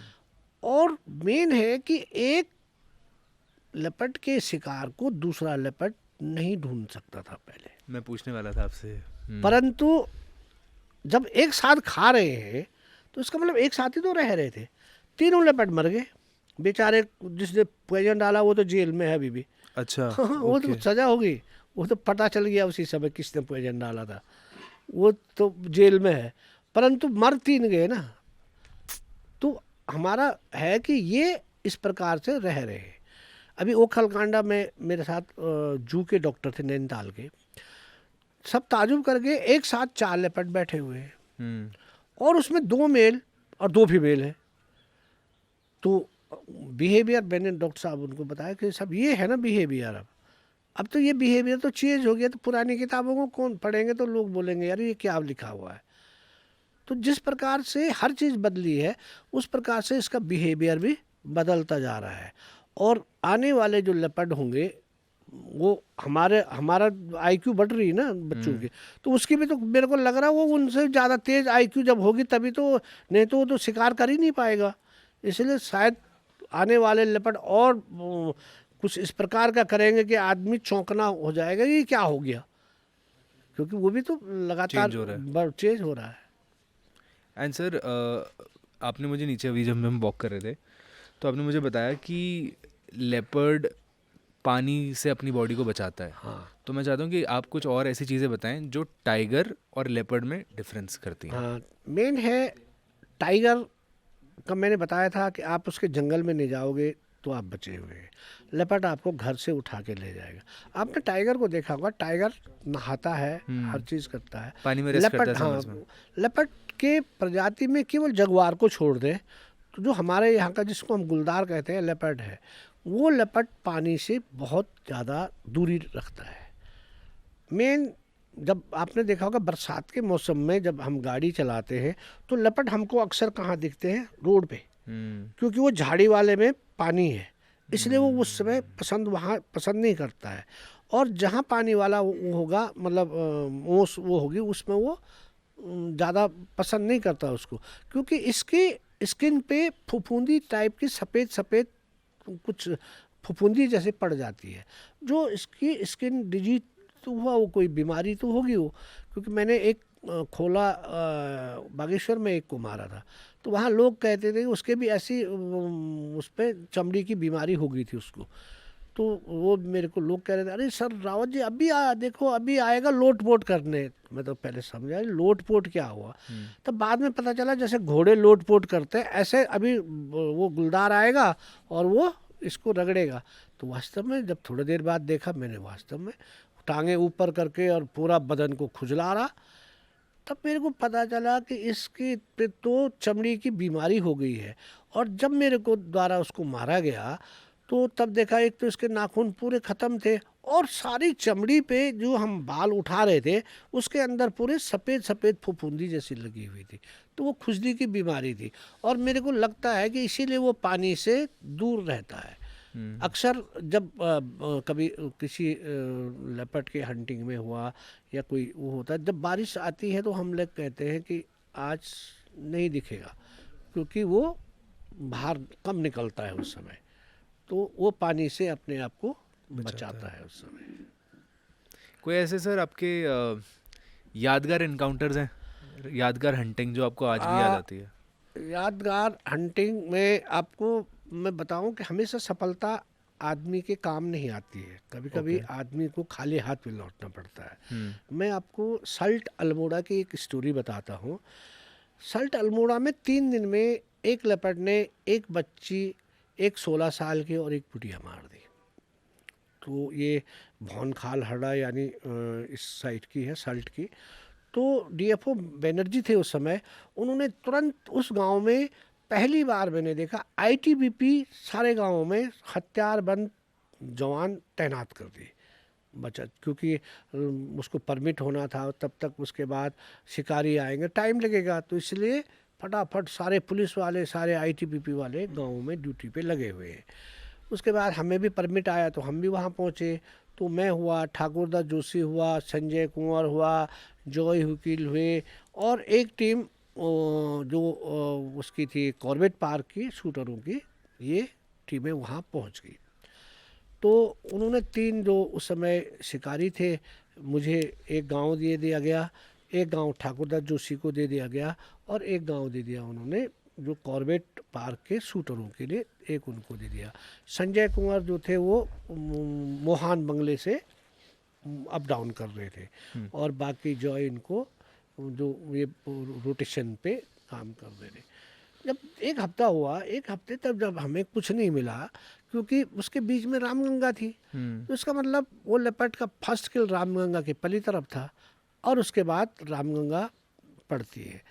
और मेन है कि एक लेपर्ड के शिकार को दूसरा लेपर्ड नहीं ढूंढ सकता था पहले। मैं पूछने वाला था आपसे। परंतु जब एक साथ खा रहे हैं तो इसका मतलब एक साथ ही तो रह रहे थे। 3 लेपर्ड मर गए बेचारे। जिसने पॉइजन डाला वो तो जेल में है अभी भी। अच्छा, हाँ, वो तो ओके। सजा हो गई। वो तो पता चल गया उसी समय किसने पॉइजन डाला था। वो तो जेल में है, परंतु मर 3 गए ना। तो हमारा है कि ये इस प्रकार से रह रहे हैं। अभी ओखलकांडा में मेरे साथ जू के डॉक्टर थे नैनीताल के, सब ताजुब करके एक साथ 4 लेपर्ड बैठे हुए हैं, हम्म, और उसमें 2 मेल और 2 फीमेल है। तो बिहेवियर मैंने डॉक्टर साहब उनको बताया कि सब ये है ना बिहेवियर। अब तो ये बिहेवियर तो चेंज हो गया। तो पुरानी किताबों को कौन पढ़ेंगे, तो लोग बोलेंगे यार ये क्या लिखा हुआ है। तो जिस प्रकार से हर चीज़ बदली है उस प्रकार से इसका बिहेवियर भी बदलता जा रहा है। और आने वाले जो लेपर्ड होंगे वो हमारा आईक्यू बढ़ रही है ना बच्चों की, तो उसकी भी तो मेरे को लग रहा है वो उनसे ज़्यादा तेज आईक्यू जब होगी तभी तो, नहीं तो वो तो शिकार कर ही नहीं पाएगा। इसलिए शायद आने वाले लेपर्ड और कुछ इस प्रकार का करेंगे कि आदमी चौंकना हो जाएगा ये क्या हो गया, क्योंकि वो भी तो लगातार चेंज हो रहा है। चेंज हो रहा है। एंड सर, आपने मुझे नीचे अभी जब हम वॉक कर रहे थे तो आपने मुझे बताया कि लेपर्ड पानी से अपनी बॉडी को बचाता है। हाँ तो मैं चाहता हूँ कि आप कुछ और ऐसी चीज़ें बताएं जो टाइगर और लेपर्ड में डिफरेंस करती हैं। हाँ, मेन है टाइगर का मैंने बताया था कि आप उसके जंगल में नहीं जाओगे तो आप बचे हुए हैं। लेपर्ड आपको घर से उठा के ले जाएगा। आपने टाइगर को देखा होगा, टाइगर नहाता है, हर चीज़ करता है। पानी में रेस्ट करता लेपर्ड, है हाँ, समर्स में। लेपर्ड के प्रजाति में केवल जगुआर को छोड़ दें तो जो हमारे यहाँ का जिसको हम गुलदार कहते हैं लेपर्ड है, वो लेपर्ड पानी से बहुत ज़्यादा दूरी रखता है। मेन जब आपने देखा होगा बरसात के मौसम में जब हम गाड़ी चलाते हैं तो लेपर्ड हमको अक्सर कहाँ दिखते हैं, रोड पे, हम्म। क्योंकि वो झाड़ी वाले में पानी है, इसलिए वो उस समय वहाँ पसंद नहीं करता है। और जहाँ पानी वाला वो होगा, मतलब ओस वो होगी, उसमें वो ज़्यादा पसंद नहीं करता उसको, क्योंकि इसकी स्किन पे फफूंदी टाइप की सफ़ेद सफ़ेद कुछ फफूंदी जैसे पड़ जाती है। जो इसकी स्किन डिजीज तो हुआ, वो कोई बीमारी तो होगी वो, क्योंकि मैंने एक खोला बागेश्वर में एक को मारा था, तो वहाँ लोग कहते थे कि उसके भी ऐसी उस पर चमड़ी की बीमारी हो गई थी उसको। तो वो मेरे को लोग कह रहे थे, अरे सर रावत जी अभी आया, देखो अभी आएगा लोट पोट करने। मैं तो पहले समझा लोट पोट क्या हुआ, तब बाद में पता चला जैसे घोड़े लोट पोट करते हैं ऐसे अभी वो गुलदार आएगा और वो इसको रगड़ेगा। तो वास्तव में जब थोड़ी देर बाद देखा मैंने, वास्तव में टांगे ऊपर करके और पूरा बदन को खुजला रहा, तब मेरे को पता चला कि इसकी पे तो चमड़ी की बीमारी हो गई है। और जब मेरे को द्वारा उसको मारा गया तो तब देखा, एक तो इसके नाखून पूरे ख़त्म थे और सारी चमड़ी पे जो हम बाल उठा रहे थे उसके अंदर पूरे सफ़ेद सफ़ेद फफूंदी जैसी लगी हुई थी। तो वो खुजली की बीमारी थी, और मेरे को लगता है कि इसीलिए वो पानी से दूर रहता है। अक्सर जब कभी किसी लेपर्ड के हंटिंग में हुआ या कोई वो होता है, जब बारिश आती है तो हम लोग कहते हैं कि आज नहीं दिखेगा, क्योंकि वो बाहर कम निकलता है उस समय, तो वो पानी से अपने आप को बचाता बचाता है। है उस समय। कोई ऐसे सर आपके यादगार इनकाउंटर्स हैं, यादगार हंटिंग जो आपको आज भी याद आ, आती है? यादगार हंटिंग में आपको मैं बताऊं कि हमेशा सफलता आदमी के काम नहीं आती है, कभी कभी ओके। आदमी को खाली हाथ में लौटना पड़ता है। हम्म। मैं आपको सल्ट अल्मोड़ा की एक स्टोरी बताता हूँ। सल्ट अल्मोड़ा में 3 दिन में एक लेपर्ड ने एक बच्ची, एक 16 साल की और एक बुढ़िया मार दी। तो ये भौनखाल हड़ा यानी इस साइड की है, सल्ट की। तो डीएफओ बनर्जी थे उस समय, उन्होंने तुरंत उस गांव में पहली बार मैंने देखा आईटीबीपी सारे गांवों में हथियारबंद जवान तैनात कर दिए। बचत, क्योंकि उसको परमिट होना था, तब तक उसके बाद शिकारी आएंगे, टाइम लगेगा, तो इसलिए फटाफट सारे पुलिस वाले सारे आईटीबीपी वाले गाँव में ड्यूटी पे लगे हुए हैं। उसके बाद हमें भी परमिट आया तो हम भी वहाँ पहुँचे। तो मैं हुआ, ठाकुरदास जोशी हुआ, संजय कुंवर हुआ, जॉय वकील हुए, और एक टीम जो उसकी थी कॉर्बेट पार्क की शूटरों की, ये टीमें वहाँ पहुँच गई। तो उन्होंने 3 जो उस समय शिकारी थे, मुझे एक गांव दे दिया गया, एक गांव ठाकुरदास जोशी को दे दिया गया, और एक गांव दे दिया उन्होंने जो कॉर्बेट पार्क के शूटरों के लिए, एक उनको दे दिया। संजय कुमार जो थे वो मोहान बंगले से अप डाउन कर रहे थे, और बाकी जॉय इनको जो ये रोटेशन पे काम कर रहे थे। जब एक हफ्ता हुआ, एक हफ्ते तक जब हमें कुछ नहीं मिला, क्योंकि उसके बीच में रामगंगा थी, तो इसका मतलब वो लेपर्ड का फर्स्ट किल रामगंगा के पली तरफ था, और उसके बाद रामगंगा पड़ती है।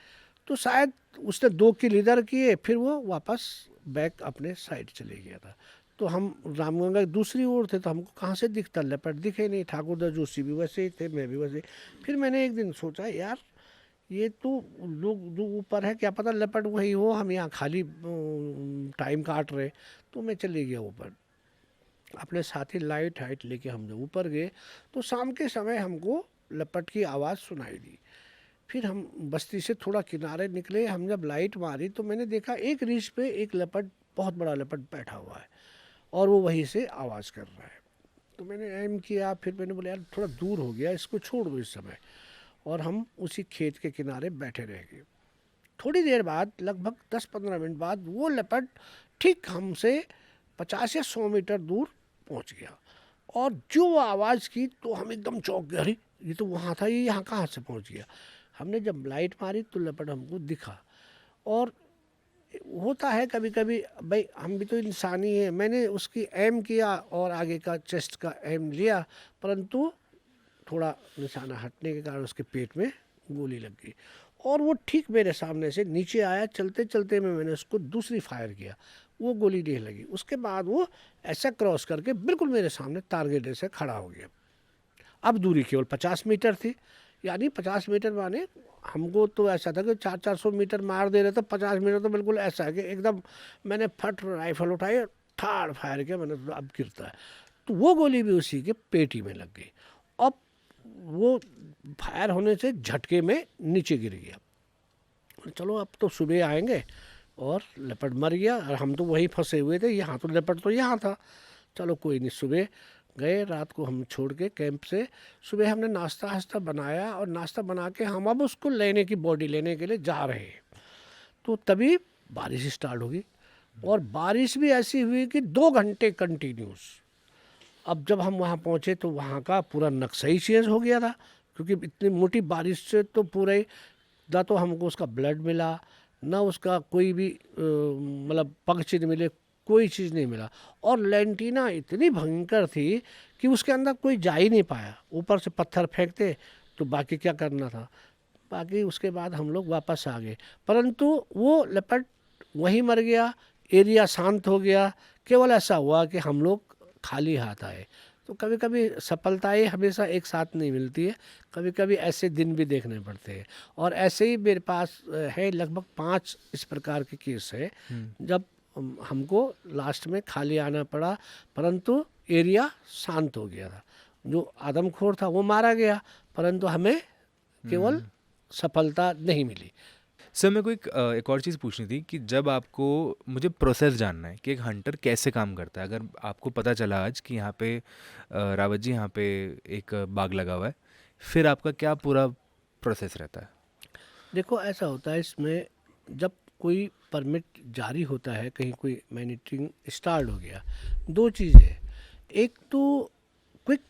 तो शायद उसने 2 किल इधर किए, फिर वो वापस बैक अपने साइड चले गया था। तो हम रामगंगा की दूसरी ओर थे, तो हमको कहाँ से दिखता, लेपर्ड दिखे नहीं। ठाकुरदास जोशी भी वैसे ही थे, मैं भी वैसे ही। फिर मैंने एक दिन सोचा, यार ये तो लोग जो ऊपर है, क्या पता लेपर्ड वही हो, हम यहाँ खाली टाइम काट रहे। तो मैं चले गया ऊपर। अपने साथी लाइट हाइट लेके हम जब ऊपर गए तो शाम के समय हमको लपट की आवाज़ सुनाई दी। फिर हम बस्ती से थोड़ा किनारे निकले, हम जब लाइट मारी तो मैंने देखा एक रीछ पे एक लपट, बहुत बड़ा लपट बैठा हुआ है और वो वहीं से आवाज़ कर रहा है। तो मैंने एम किया, फिर मैंने बोला यार थोड़ा दूर हो गया, इसको छोड़ दो इस समय, और हम उसी खेत के किनारे बैठे रह गए। थोड़ी देर बाद, लगभग 10-15 मिनट बाद, वो लेपर्ड ठीक हमसे 50 या 100 मीटर दूर पहुंच गया और जो वो आवाज़ की तो हम एकदम चौंक गए, अरे ये तो वहाँ था, ये यहाँ कहाँ से पहुँच गया। हमने जब लाइट मारी तो लेपर्ड हमको दिखा। और होता है कभी कभी, भाई हम भी तो इंसान ही हैं, मैंने उसकी एम किया और आगे का चेस्ट का एम लिया, परंतु थोड़ा निशाना हटने के कारण उसके पेट में गोली लग गई और वो ठीक मेरे सामने से नीचे आया। चलते चलते में मैंने उसको दूसरी फायर किया, वो गोली नहीं लगी। उसके बाद वो ऐसा क्रॉस करके बिल्कुल मेरे सामने टारगेट से खड़ा हो गया। अब दूरी केवल 50 मीटर थी, यानी 50 मीटर माने हमको तो ऐसा था कि 400-400 मीटर मार दे रहे थे, 50 मीटर तो बिल्कुल ऐसा है कि एकदम मैंने फट राइफल उठाई, ठाड़ फायर किया मैंने, तो अब गिरता है। तो वो गोली भी उसी के पेटी में लग गई। अब वो फायर होने से झटके में नीचे गिर गया। चलो अब तो सुबह आएंगे, और लेपर्ड मर गया और हम तो वहीं फंसे हुए थे, यहाँ तो लेपर्ड तो यहाँ था। चलो कोई नहीं, सुबह गए, रात को हम छोड़ के कैंप से, सुबह हमने नाश्ता वास्ता बनाया और नाश्ता बना के हम अब उसको लेने की, बॉडी लेने के लिए जा रहे हैं। तो तभी बारिश स्टार्ट होगी और बारिश भी ऐसी हुई कि 2 घंटे कंटिन्यूस। अब जब हम वहाँ पहुँचे तो वहाँ का पूरा नक्शा ही चेंज हो गया था, क्योंकि इतनी मोटी बारिश से तो पूरे, ना तो हमको उसका ब्लड मिला, ना उसका कोई भी मतलब पग चिन्ह मिले, कोई चीज़ नहीं मिला। और लेंटिना इतनी भयंकर थी कि उसके अंदर कोई जा ही नहीं पाया। ऊपर से पत्थर फेंकते तो बाकी क्या करना था। बाकी उसके बाद हम लोग वापस आ गए, परंतु वो लेपर्ड वहीं मर गया, एरिया शांत हो गया। केवल ऐसा हुआ कि हम लोग खाली हाथ आए। तो कभी कभी सफलताएं हमेशा एक साथ नहीं मिलती है, कभी कभी ऐसे दिन भी देखने पड़ते हैं। और ऐसे ही मेरे पास है लगभग 5 इस प्रकार के केस है जब हमको लास्ट में खाली आना पड़ा, परंतु एरिया शांत हो गया था। जो आदमखोर था वो मारा गया, परंतु हमें केवल सफलता नहीं मिली। सर मेरे को एक और चीज़ पूछनी थी कि जब आपको, मुझे प्रोसेस जानना है कि एक हंटर कैसे काम करता है। अगर आपको पता चला आज कि यहाँ पे रावत जी यहाँ पे एक बाग लगा हुआ है, फिर आपका क्या पूरा प्रोसेस रहता है? देखो ऐसा होता है इसमें, जब कोई परमिट जारी होता है, कहीं कोई मैनिटरिंग स्टार्ट हो गया, 2 चीज़ है। एक तो क्विक,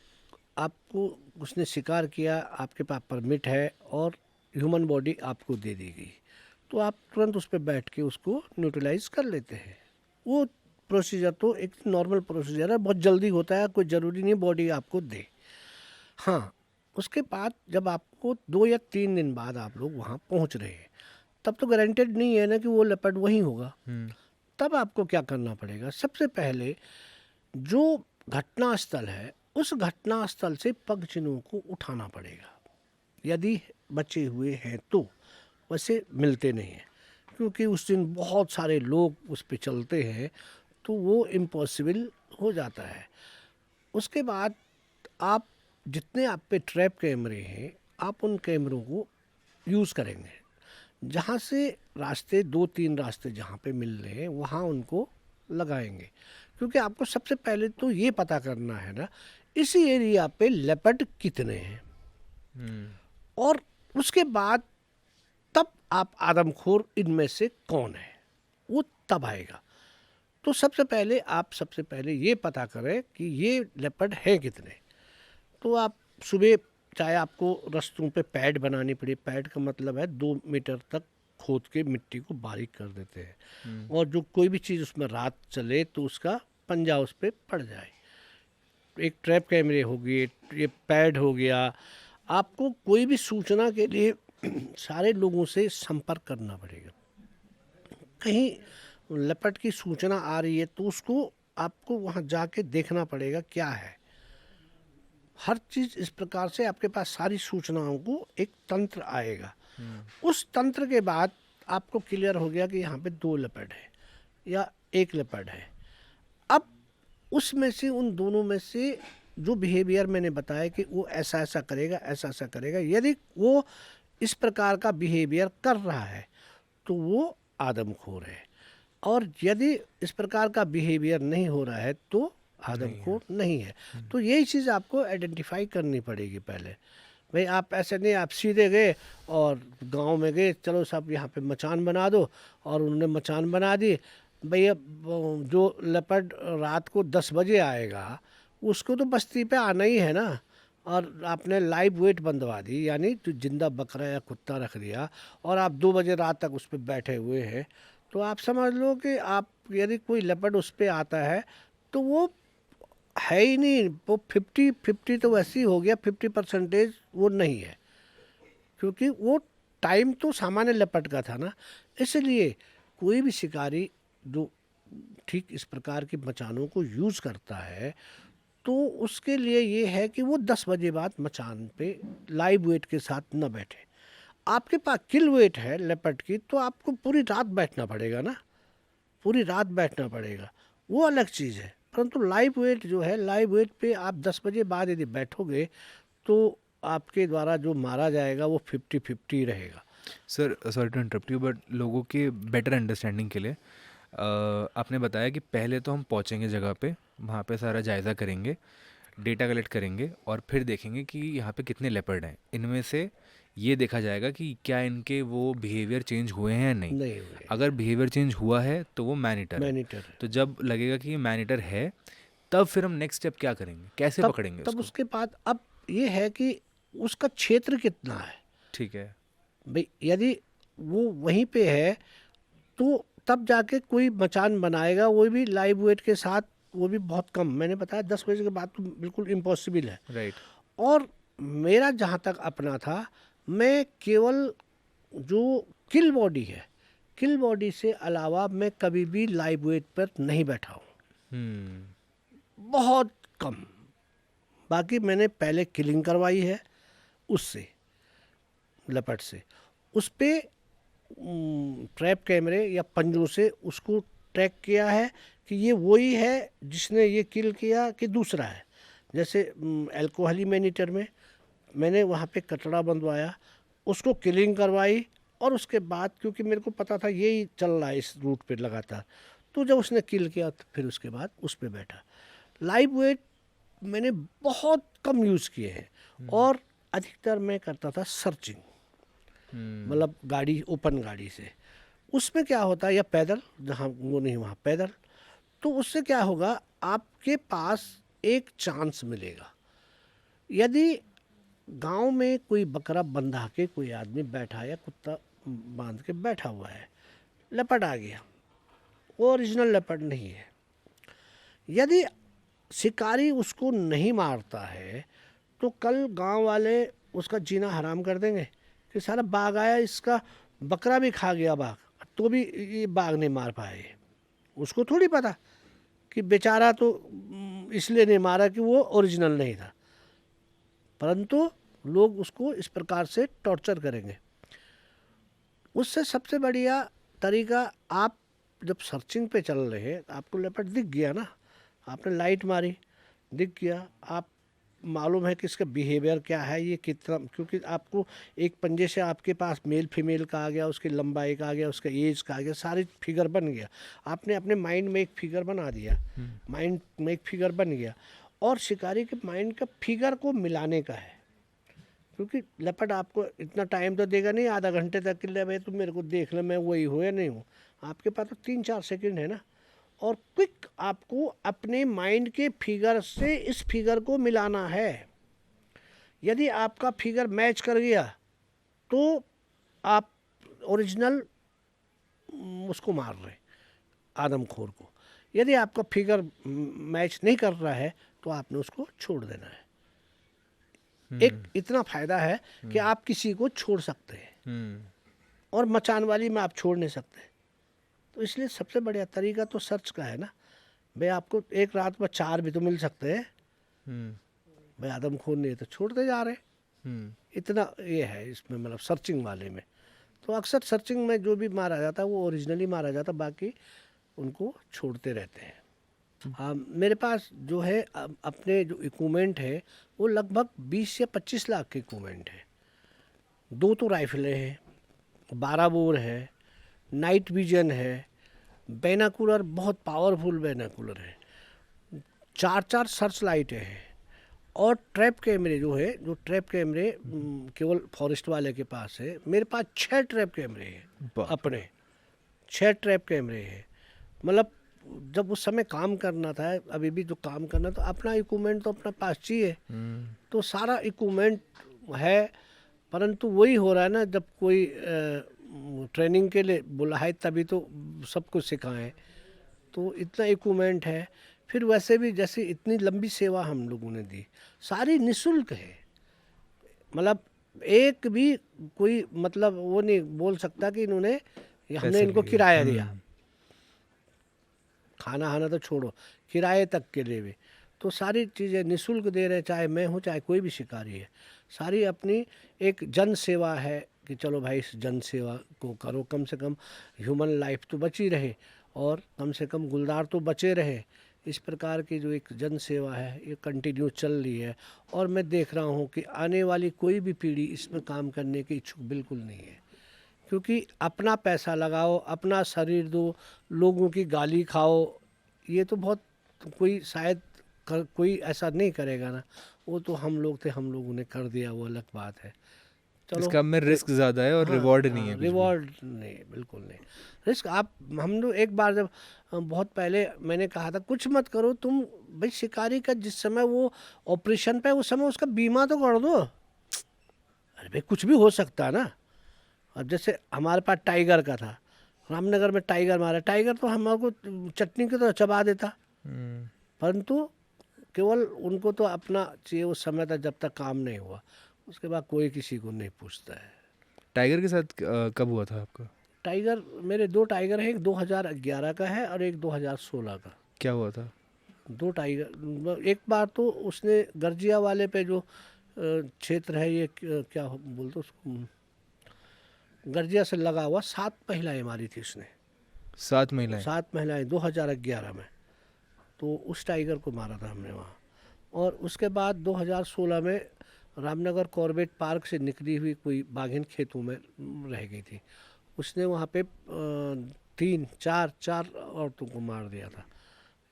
आपको उसने शिकार किया, आपके पास परमिट है और ह्यूमन बॉडी आपको दे दी गई, तो आप तुरंत उस पर बैठ के उसको न्यूट्रलाइज कर लेते हैं। वो प्रोसीजर तो एक नॉर्मल प्रोसीजर है, बहुत जल्दी होता है, कोई ज़रूरी नहीं बॉडी आपको दे। हाँ, उसके बाद जब आपको 2 या 3 दिन बाद आप लोग वहाँ पहुँच रहे हैं, तब तो गारंटेड नहीं है ना कि वो लेपर्ड वहीं होगा। तब आपको क्या करना पड़ेगा, सबसे पहले जो घटना स्थल है, उस घटना स्थल से पग चिन्हों को उठाना पड़ेगा, यदि बचे हुए हैं तो। वैसे मिलते नहीं हैं, क्योंकि उस दिन बहुत सारे लोग उस पे चलते हैं, तो वो इम्पॉसिबल हो जाता है। उसके बाद आप जितने आप पे ट्रैप कैमरे हैं, आप उन कैमरों को यूज़ करेंगे। जहाँ से रास्ते 2-3 रास्ते जहाँ पे मिल रहे हैं वहाँ उनको लगाएंगे, क्योंकि आपको सबसे पहले तो ये पता करना है ना इसी एरिया पे लेपर्ड कितने हैं, और उसके बाद तब आप आदमखोर इनमें से कौन है वो तब आएगा। तो सबसे पहले ये पता करें कि ये लेपर्ड हैं कितने। तो आप सुबह, चाहे आपको रास्तों पे पैड बनानी पड़ी, पैड का मतलब है 2 मीटर तक खोद के मिट्टी को बारीक कर देते हैं, और जो कोई भी चीज़ उसमें रात चले तो उसका पंजा उस पर पड़ जाए। एक ट्रैप कैमरे हो गए, ये पैड हो गया। आपको कोई भी सूचना के लिए सारे लोगों से संपर्क करना पड़ेगा। कहीं लेपर्ड की सूचना आ रही है तो उसको आपको वहाँ जाके देखना पड़ेगा क्या है। हर चीज़ इस प्रकार से आपके पास सारी सूचनाओं को एक तंत्र आएगा। उस तंत्र के बाद आपको क्लियर हो गया कि यहाँ पे 2 लेपर्ड है या 1 लेपर्ड है। अब उसमें से उन दोनों में से जो बिहेवियर मैंने बताया कि वो ऐसा ऐसा करेगा, ऐसा ऐसा करेगा, यदि वो इस प्रकार का बिहेवियर कर रहा है तो वो आदमखोर है, और यदि इस प्रकार का बिहेवियर नहीं हो रहा है तो नहीं है। आदमखोर नहीं है। तो यही चीज़ आपको आइडेंटिफाई करनी पड़ेगी पहले। भाई आप ऐसे नहीं, आप सीधे गए और गांव में गए, चलो सब यहाँ पे मचान बना दो, और उन्होंने मचान बना दी। भैया जो लेपर्ड रात को 10 बजे आएगा उसको तो बस्ती पे आना ही है ना, और आपने लाइव वेट बंधवा दी, यानी जो जिंदा बकरा या कुत्ता रख दिया, और आप 2 बजे रात तक उस पर बैठे हुए हैं, तो आप समझ लो कि आप, यदि कोई लेपर्ड उस पर आता है तो वो है ही नहीं, वो 50-50 तो वैसे ही हो गया, 50% वो नहीं है, क्योंकि वो टाइम तो सामान्य लेपर्ड का था ना। इसलिए कोई भी शिकारी जो ठीक इस प्रकार की मचानों को यूज़ करता है तो उसके लिए ये है कि वो 10 बजे बाद मचान पे लाइव वेट के साथ न बैठे। आपके पास किल वेट है लेपर्ड की तो आपको पूरी रात बैठना पड़ेगा ना, पूरी रात बैठना पड़ेगा, वो अलग चीज़ है। परंतु लाइव वेट जो है, लाइव वेट पे आप 10 बजे बाद यदि बैठोगे तो आपके द्वारा जो मारा जाएगा वो 50-50 रहेगा। Sir sorry to interrupt you, but लोगों के बेटर अंडरस्टैंडिंग के लिए आपने बताया कि पहले तो हम पहुंचेंगे जगह पे, वहाँ पे सारा जायज़ा करेंगे, डेटा कलेक्ट करेंगे और फिर देखेंगे कि यहाँ पे कितने लेपर्ड हैं। इनमें से ये देखा जाएगा कि क्या इनके वो बिहेवियर चेंज हुए हैं या नहीं। नहीं हुए। अगर बिहेवियर चेंज हुआ है तो वो मैन ईटर है। मैनीटर है। तो जब लगेगा कि ये मैन ईटर है, तब फिर हम नेक्स्ट स्टेप क्या करेंगे, कैसे तब पकड़ेंगे तब उसको? उसके बाद अब ये है कि उसका क्षेत्र कितना है। ठीक है। भाई यदि वो वहीं पे है तो तब जाके कोई मचान बनाएगा, वो भी लाइव वेट के साथ, वो भी बहुत कम। मैंने बताया 10 बजे के बाद तो बिल्कुल इम्पॉसिबल है। राइट। और मेरा जहाँ तक अपना था, मैं केवल जो किल बॉडी है, किल बॉडी से अलावा मैं कभी भी लाइव वेट पर नहीं बैठा हूँ, बहुत कम। बाकी मैंने पहले किलिंग करवाई है उससे, लेपर्ड से, उस पे ट्रैप कैमरे या पंजों से उसको ट्रैक किया है कि ये वही है जिसने ये किल किया कि दूसरा है। जैसे अल्कोहली मैनीटर में मैंने वहाँ पे कटड़ा बंधवाया, उसको किलिंग करवाई, और उसके बाद क्योंकि मेरे को पता था यही चल रहा है इस रूट पे लगातार, तो जब उसने किल किया तो फिर उसके बाद उस पे बैठा। लाइव वेट मैंने बहुत कम यूज़ किए हैं, और अधिकतर मैं करता था सर्चिंग, मतलब गाड़ी, ओपन गाड़ी से। उसमें क्या होता है, या पैदल, जहाँ वो नहीं वहाँ पैदल, तो उससे क्या होगा, आपके पास एक चांस मिलेगा। यदि गांव में कोई बकरा बंधा के कोई आदमी बैठा है या कुत्ता बांध के बैठा हुआ है, लेपर्ड आ गया, वो ओरिजिनल लेपर्ड नहीं है, यदि शिकारी उसको नहीं मारता है तो कल गांव वाले उसका जीना हराम कर देंगे कि सारा बाघ आया, इसका बकरा भी खा गया बाघ, तो भी ये बाघ नहीं मार पाए। उसको थोड़ी पता कि बेचारा तो इसलिए नहीं मारा कि वो ओरिजिनल नहीं था, परंतु लोग उसको इस प्रकार से टॉर्चर करेंगे। उससे सबसे बढ़िया तरीका, आप जब सर्चिंग पे चल रहे हैं, आपको लेपर्ड दिख गया ना, आपने लाइट मारी, दिख गया, आप मालूम है कि इसका बिहेवियर क्या है, ये कितना, क्योंकि आपको एक पंजे से आपके पास मेल फीमेल का आ गया, उसकी लंबाई का आ गया, उसका एज का आ गया, सारी फिगर बन गया। आपने अपने माइंड में एक फिगर बना दिया, माइंड में एक फिगर बन गया, और शिकारी के माइंड का फिगर को मिलाने का है, क्योंकि लेपर्ड आपको इतना टाइम तो देगा नहीं, आधा घंटे तक के लिए भाई तुम मेरे को देख ले मैं वही हूँ या नहीं हूँ। आपके पास तो 3-4 सेकंड है ना, और क्विक आपको अपने माइंड के फिगर से इस फिगर को मिलाना है। यदि आपका फिगर मैच कर गया तो आप ओरिजिनल उसको मार रहे, आदमखोर को। यदि आपका फिगर मैच नहीं कर रहा है तो आपने उसको छोड़ देना है। एक इतना फायदा है कि आप किसी को छोड़ सकते हैं, और मचान वाली में आप छोड़ नहीं सकते। तो इसलिए सबसे बढ़िया तरीका तो सर्च का है ना। भाई आपको एक रात में 4 भी तो मिल सकते हैं, भाई आदमखोर नहीं है तो छोड़ते जा रहे। इतना ये है इसमें, मतलब सर्चिंग वाले में। तो अक्सर सर्चिंग में जो भी मारा जाता है वो ओरिजिनली मारा जाता है, बाकी उनको छोड़ते रहते हैं। मेरे पास जो है अपने जो इक्विपमेंट है वो लगभग 20 से 25 लाख के इक्विपमेंट है। 2 तो राइफलें हैं, 12 बोर है, नाइट विजन है, बैनाकुलर बहुत पावरफुल बैनाकुलर है, 4 सर्च लाइटें हैं, और ट्रैप कैमरे जो है, जो ट्रैप कैमरे केवल फॉरेस्ट वाले के पास है। मेरे पास 6 ट्रैप कैमरे हैं बाप अपने, 6 ट्रैप कैमरे हैं। मतलब जब उस समय काम करना था, अभी भी जो काम करना, तो अपना इक्विपमेंट तो अपना पास चाहिए। तो सारा इक्विपमेंट है, परंतु वही हो रहा है ना, जब कोई ट्रेनिंग के लिए बुलाए तभी तो सब कुछ सिखाएं। तो इतना इक्विपमेंट है। फिर वैसे भी जैसे इतनी लंबी सेवा हम लोगों ने दी, सारी निशुल्क है। मतलब एक भी कोई मतलब वो नहीं बोल सकता कि इन्होंने हमने पैसे इनको लिए। किराया दिया। खाना खाना तो छोड़ो, किराए तक के लिए भी तो सारी चीज़ें निशुल्क दे रहे, चाहे मैं हूँ चाहे कोई भी शिकारी है। सारी अपनी एक जन सेवा है कि चलो भाई इस जन सेवा को करो, कम से कम ह्यूमन लाइफ तो बची रहे और कम से कम गुलदार तो बचे रहे। इस प्रकार की जो एक जन सेवा है ये कंटिन्यू चल रही है, और मैं देख रहा हूँ कि आने वाली कोई भी पीढ़ी इसमें काम करने की इच्छुक बिल्कुल नहीं है। क्योंकि अपना पैसा लगाओ, अपना शरीर दो, लोगों की गाली खाओ, ये तो बहुत कोई शायद कोई ऐसा नहीं करेगा ना। वो तो हम लोग थे, हम लोगों ने कर दिया, वो अलग बात है। चलो इस काम में रिस्क ज़्यादा है और रिवॉर्ड नहीं है कुछ भी। रिवॉर्ड नहीं, बिल्कुल नहीं। रिस्क आप हम लोग एक बार जब बहुत पहले मैंने कहा था कुछ मत करो तुम भाई, शिकारी का जिस समय वो ऑपरेशन पे, उस समय उसका बीमा तो कर दो। अरे भाई कुछ भी हो सकता है ना। अब जैसे हमारे पास टाइगर का था, रामनगर में टाइगर मारा, टाइगर तो हमारे को चटनी की तरह चबा देता, परंतु केवल उनको तो अपना चाहिए उस समय तक जब तक काम नहीं हुआ, उसके बाद कोई किसी को नहीं पूछता है। टाइगर के साथ कब हुआ था आपका? टाइगर, मेरे 2 टाइगर हैं, एक 2011 का है और एक 2016 का। क्या हुआ था? 2 टाइगर, एक बार तो उसने गर्जिया वाले पे जो क्षेत्र है ये क्या बोलते उसको, गर्जिया से लगा हुआ 7 महिलाएं मारी थी उसने। 7 महिलाएं? 7 महिलाएं 2011 में, तो उस टाइगर को मारा था हमने वहाँ। और उसके बाद 2016 में रामनगर कॉर्बेट पार्क से निकली हुई कोई बाघिन खेतों में रह गई थी, उसने वहाँ पे 4 औरतों को मार दिया था,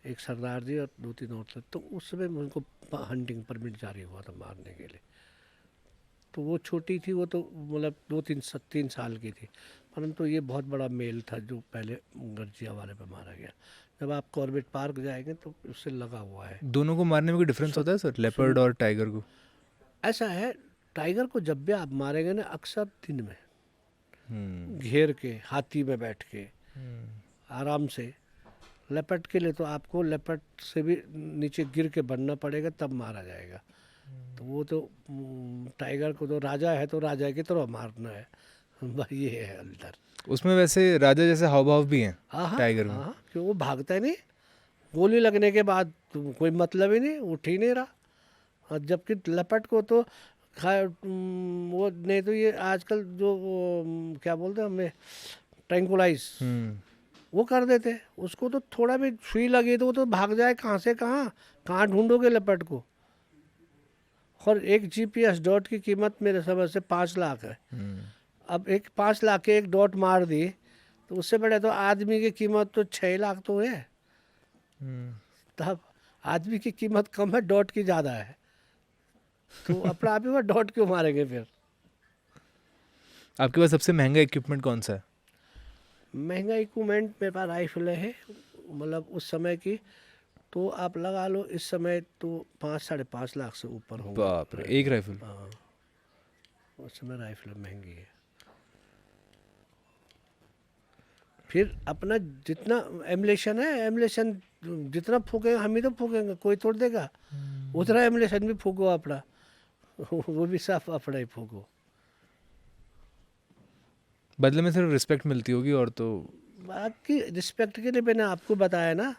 एक सरदार जी और 2-3 औरतें। तो उस समय उनको हंटिंग परमिट जारी हुआ था मारने के लिए। तो वो छोटी थी, वो तो मतलब 2-3 साल की थी, परंतु ये बहुत बड़ा मेल था जो पहले गर्जिया वाले पे मारा गया। जब आप कॉर्बेट पार्क जाएंगे तो उससे लगा हुआ है। दोनों को मारने में कोई डिफरेंस होता है सर, लेपर्ड और टाइगर को? ऐसा है, टाइगर को जब भी आप मारेंगे ना, अक्सर दिन में घेर के, हाथी में बैठ के आराम से, लेपर्ड के लिए तो आपको लेपर्ड से भी नीचे गिर के बनना पड़ेगा तब मारा जाएगा। तो वो तो टाइगर को तो राजा है तो राजा की तरह मारना है, बस ये है अंतर। उसमें वैसे राजा जैसे हाव भाव भी हैं हाँ टाइगर में? हाँ, क्यों वो भागता ही नहीं, गोली लगने के बाद तो कोई मतलब ही नहीं, उठ ही नहीं रहा। और जबकि लेपर्ड को तो वो नहीं तो ये आजकल जो क्या बोलते हैं हमें, ट्रैंकुलाइज वो कर देते, उसको तो थोड़ा भी सुई लगी तो वो तो भाग जाए, कहाँ से कहाँ, कहाँ ढूंढोगे लेपर्ड को। और एक जीपीएस डॉट की कीमत मेरे समझ से 5 लाख है। अब एक 5 लाख के एक डॉट मार दी तो उससे बड़े तो आदमी की कीमत तो 6 लाख तो है। तब आदमी की कीमत कम है, डॉट की ज़्यादा है, तो अपना आप ही डॉट क्यों मारेंगे फिर। आपके पास सबसे महंगा इक्विपमेंट कौन सा है? महंगा इक्विपमेंट मेरे पास राइफलें है, मतलब उस समय की तो आप लगा लो इस समय तो 5-5.5 लाख से ऊपर होगा। बाप रे, एक राइफल? हाँ, उस समय राइफल महंगी है। फिर अपना जितना एमुलेशन है, एमुलेशन जितना फूकेंगे हम ही तो फूकेंगे, कोई तोड़ देगा। उतना एमुलेशन भी फूको अपना, वो भी साफ अपना ही फूको। बदले में सिर्फ रिस्पेक्ट मिलती होगी और तो बाकी रिस्पेक्ट के लिए मैंने आपको बताया ना,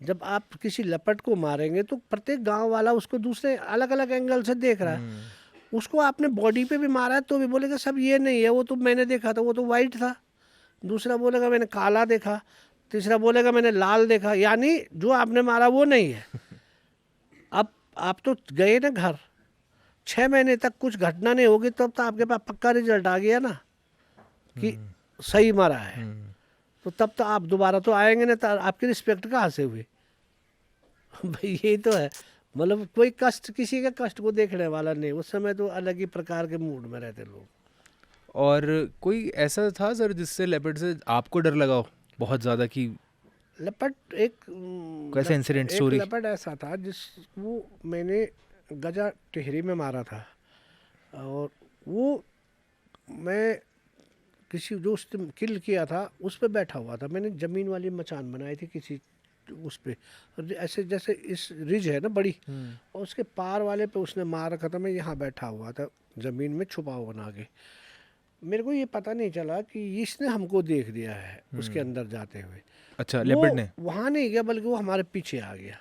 जब आप किसी लेपर्ड को मारेंगे तो प्रत्येक गांव वाला उसको दूसरे अलग अलग एंगल से देख रहा है। उसको आपने बॉडी पे भी मारा है तो भी बोलेगा सब ये नहीं है, वो तो मैंने देखा था, वो तो वाइट था। दूसरा बोलेगा मैंने काला देखा। तीसरा बोलेगा मैंने लाल देखा, यानी जो आपने मारा वो नहीं है। अब आप तो गए ना घर, 6 महीने तक कुछ घटना नहीं होगी, तब तो आपके पास पक्का रिजल्ट आ गया ना कि सही मारा है। तो तब तो आप दोबारा तो आएंगे ना, तो आपकी रिस्पेक्ट कहाँ से हुई? भाई यही तो है। मतलब कोई कष्ट, किसी का कष्ट को देखने वाला नहीं, उस समय तो अलग ही प्रकार के मूड में रहते लोग। और कोई ऐसा था सर जिससे लेपर्ड से आपको डर लगा हो बहुत ज़्यादा कि लेपर्ड कैसा इंसिडेंट एक स्टोरी? लेपर्ड ऐसा था जिसको मैंने गजा टिहरी में मारा था। और वो मैं किसी जो उसने किल किया था उस पे बैठा हुआ था। मैंने ज़मीन वाली मचान बनाई थी किसी उस पे, और ऐसे जैसे इस रिज है ना बड़ी, और उसके पार वाले पे उसने मार रखा था। मैं यहाँ बैठा हुआ था ज़मीन में छुपा हुआ बना के। मेरे को ये पता नहीं चला कि इसने हमको देख लिया है उसके अंदर जाते हुए। अच्छा, वो लेपर्ड ने? वहाँ नहीं गया, बल्कि वो हमारे पीछे आ गया।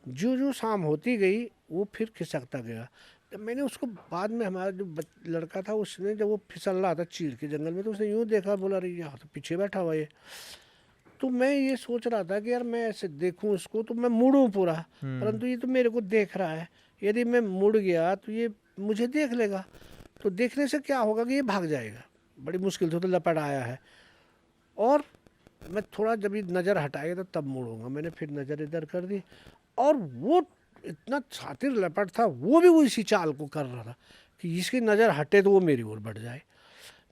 जो जो शाम होती गई वो फिर खिसकता गया। जब मैंने उसको बाद में, हमारा जो लड़का था उसने, जब वो फिसल रहा था चीड़ के जंगल में, तो उसने यूँ देखा, बोला अरे यहाँ तो पीछे बैठा हुआ ये। तो मैं ये सोच रहा था कि यार मैं ऐसे देखूं इसको तो मैं मुड़ूं पूरा, परंतु ये तो मेरे को देख रहा है। यदि मैं मुड़ गया तो ये मुझे देख लेगा, तो देखने से क्या होगा कि ये भाग जाएगा। बड़ी मुश्किल से तो लपट आया है, और मैं थोड़ा जब ये नज़र हटाएगा तो तब मुड़ूंगा। मैंने फिर नज़र इधर कर दी, और वो इतना शातिर लपट था, वो भी वो इसी चाल को कर रहा था कि इसकी नज़र हटे तो वो मेरी ओर बढ़ जाए।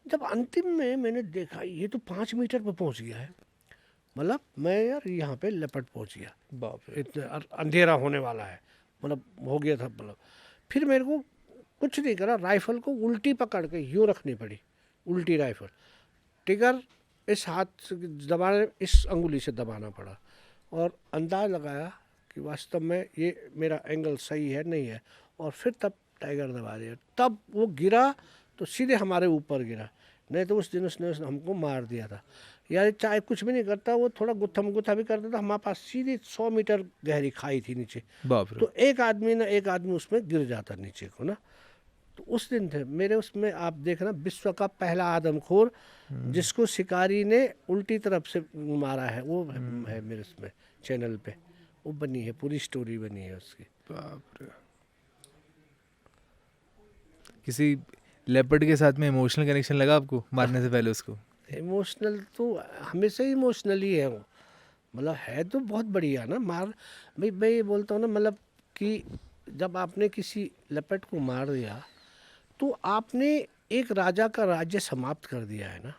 जब अंतिम में मैंने देखा ये तो 5 मीटर पर पहुंच गया है, मतलब मैं यार यहाँ पे लपट पहुंच गया, बाप रे। इतना अंधेरा होने वाला है, मतलब हो गया था। मतलब फिर मेरे को कुछ नहीं करा, राइफल को उल्टी पकड़ के यूँ रखनी पड़ी, उल्टी राइफल, ट्रिगर इस हाथ से दबाने, इस अंगुली से दबाना पड़ा, और अंदाज लगाया कि वास्तव में ये मेरा एंगल सही है नहीं है, और फिर तब टाइगर दबा दिया। तब वो गिरा तो सीधे हमारे ऊपर गिरा, नहीं तो उस दिन उसने हमको मार दिया था। यार चाहे कुछ भी नहीं करता, वो थोड़ा गुत्थम गुत्था भी करता था, हमारे पास सीधी 100 मीटर गहरी खाई थी नीचे, बाप रे। तो एक आदमी ना एक आदमी उसमें गिर जाता नीचे को ना। तो उस दिन थे मेरे उसमें, आप देखना, विश्व का पहला आदमखोर जिसको शिकारी ने उल्टी तरफ से मारा है, वो है मेरे उसमें चैनल पे, वो बनी है, पूरी स्टोरी बनी है उसकी। बाप रे। किसी लेपर्ड के साथ में इमोशनल कनेक्शन लगा आपको मारने से पहले उसको? इमोशनल तो हमेशा ही इमोशनल ही है वो, मतलब है तो बहुत बढ़िया ना मार। भाई मैं ये बोलता हूँ ना, मतलब कि जब आपने किसी लेपर्ड को मार दिया तो आपने एक राजा का राज्य समाप्त कर दिया है ना।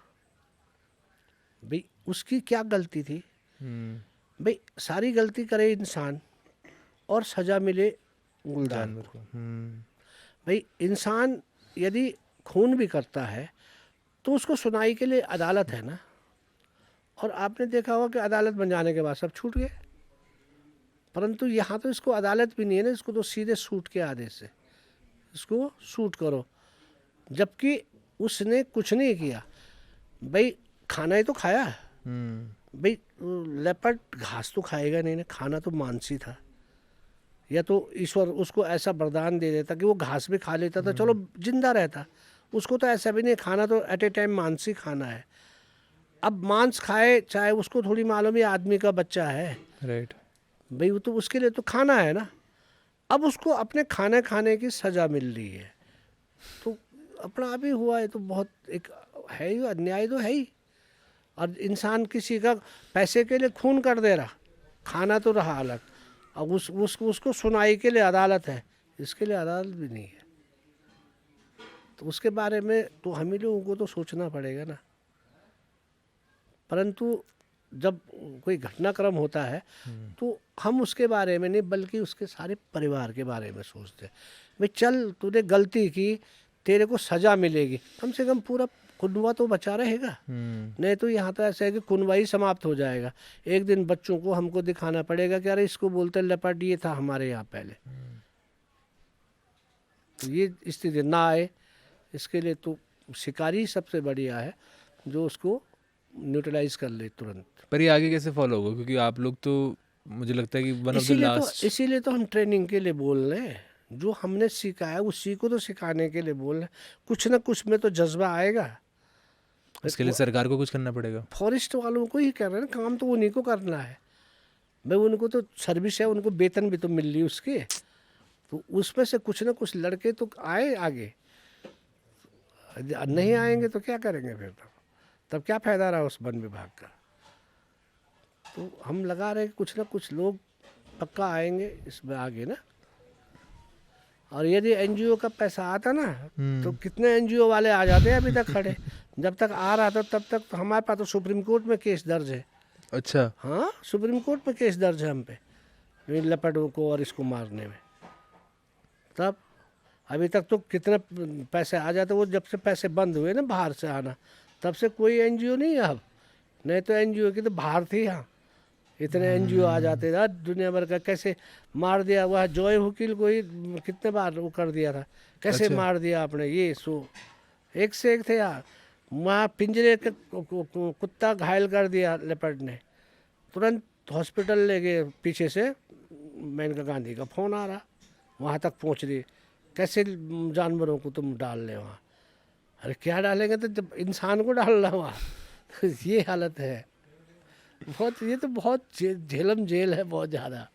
भाई उसकी क्या गलती थी? भाई सारी गलती करे इंसान और सजा मिले गुलदार जानवर को। को। भाई इंसान यदि खून भी करता है तो उसको सुनाई के लिए अदालत है ना, और आपने देखा होगा कि अदालत बन जाने के बाद सब छूट गए। परंतु यहाँ तो इसको अदालत भी नहीं है ना, इसको तो सीधे सूट के आदेश से इसको सूट करो, जबकि उसने कुछ नहीं किया। भाई खाना ही तो खाया, भाई लेपर्ड घास तो खाएगा नहीं ना, खाना तो मांस ही था। या तो ईश्वर उसको ऐसा वरदान दे देता कि वो घास भी खा लेता था, चलो जिंदा रहता। उसको तो ऐसा भी नहीं, खाना तो एट ए टाइम मांस ही खाना है। अब मांस खाए चाहे, उसको थोड़ी मालूम है आदमी का बच्चा है, राइट। भाई वो तो उसके लिए तो खाना है ना। अब उसको अपने खाने खाने की सज़ा मिल रही है, तो अपना आप ही हुआ है, तो बहुत एक है ही, अन्याय तो है ही। और इंसान किसी का पैसे के लिए खून कर दे रहा, खाना तो रहा अलग, अब उसको सुनाई के लिए अदालत है, इसके लिए अदालत भी नहीं है। तो उसके बारे में तो हम ही लोगों को तो सोचना पड़ेगा ना। परंतु जब कोई घटनाक्रम होता है तो हम उसके बारे में नहीं, बल्कि उसके सारे परिवार के बारे में सोचते हैं। भाई चल तूने गलती की, तेरे को सज़ा मिलेगी, कम से कम पूरा कुनबा तो बचा रहेगा। नहीं तो यहाँ तो ऐसा है कि कुनबा ही समाप्त हो जाएगा। एक दिन बच्चों को हमको दिखाना पड़ेगा कि अरे इसको बोलते लेपर्ड, ये था हमारे यहाँ पहले। तो ये स्थिति ना आए, इसके लिए तो शिकारी सबसे बढ़िया है जो उसको न्यूट्रलाइज कर ले तुरंत। पर ये आगे कैसे फॉलो होगा, क्योंकि आप लोग तो मुझे लगता है कि वन ऑफ द लास्ट। इसीलिए तो हम ट्रेनिंग के लिए बोल रहे हैं, जो हमने सीखा है उसी को तो सिखाने के लिए बोल रहे हैं। कुछ ना कुछ में तो जज्बा आएगा। इसके लिए सरकार को कुछ करना पड़ेगा। फॉरेस्ट वालों को ही कर रहे हैं ना, काम तो उन्हीं को करना है भाई, उनको तो सर्विस है, उनको वेतन भी तो मिल रही है उसके, तो उसमें से कुछ ना कुछ लड़के तो आए आगे, नहीं आएंगे तो क्या करेंगे फिर, तब क्या फायदा रहा उस वन विभाग का। तो हम लगा रहे हैं कि कुछ ना कुछ लोग पक्का आएंगे इसमें आगे ना। और यदि एनजीओ का पैसा आता ना तो कितने एनजीओ वाले आ जाते हैं अभी तक खड़े, जब तक आ रहा था तब तक तो हमारे पास तो सुप्रीम कोर्ट में केस दर्ज है। अच्छा। हाँ, सुप्रीम कोर्ट में केस दर्ज है हम पे, इन लपटों को और इसको मारने में। तब अभी तक तो कितने पैसे आ जाते, वो जब से पैसे बंद हुए ना बाहर से आना, तब से कोई एनजीओ नहीं है अब, नहीं तो एनजीओ की तो बाहर थी। यहाँ इतने एनजीओ आ जाते थे दुनिया भर का, कैसे मार दिया वह जॉय वकील को ही कितने बार वो कर दिया था, कैसे अच्छा। मार दिया आपने, ये सो एक से एक थे यार। वहाँ पिंजरे के कुत्ता घायल कर दिया लेपर्ड ने, तुरंत हॉस्पिटल ले गए, पीछे से मेनका गांधी का फ़ोन आ रहा, वहाँ तक पहुँच रही, कैसे जानवरों को तुम डाल ले वहाँ। अरे क्या डालेंगे, तो जब इंसान को डाल रहा वहाँ तो ये हालत है बहुत, ये तो बहुत झेलम जेल है बहुत ज़्यादा।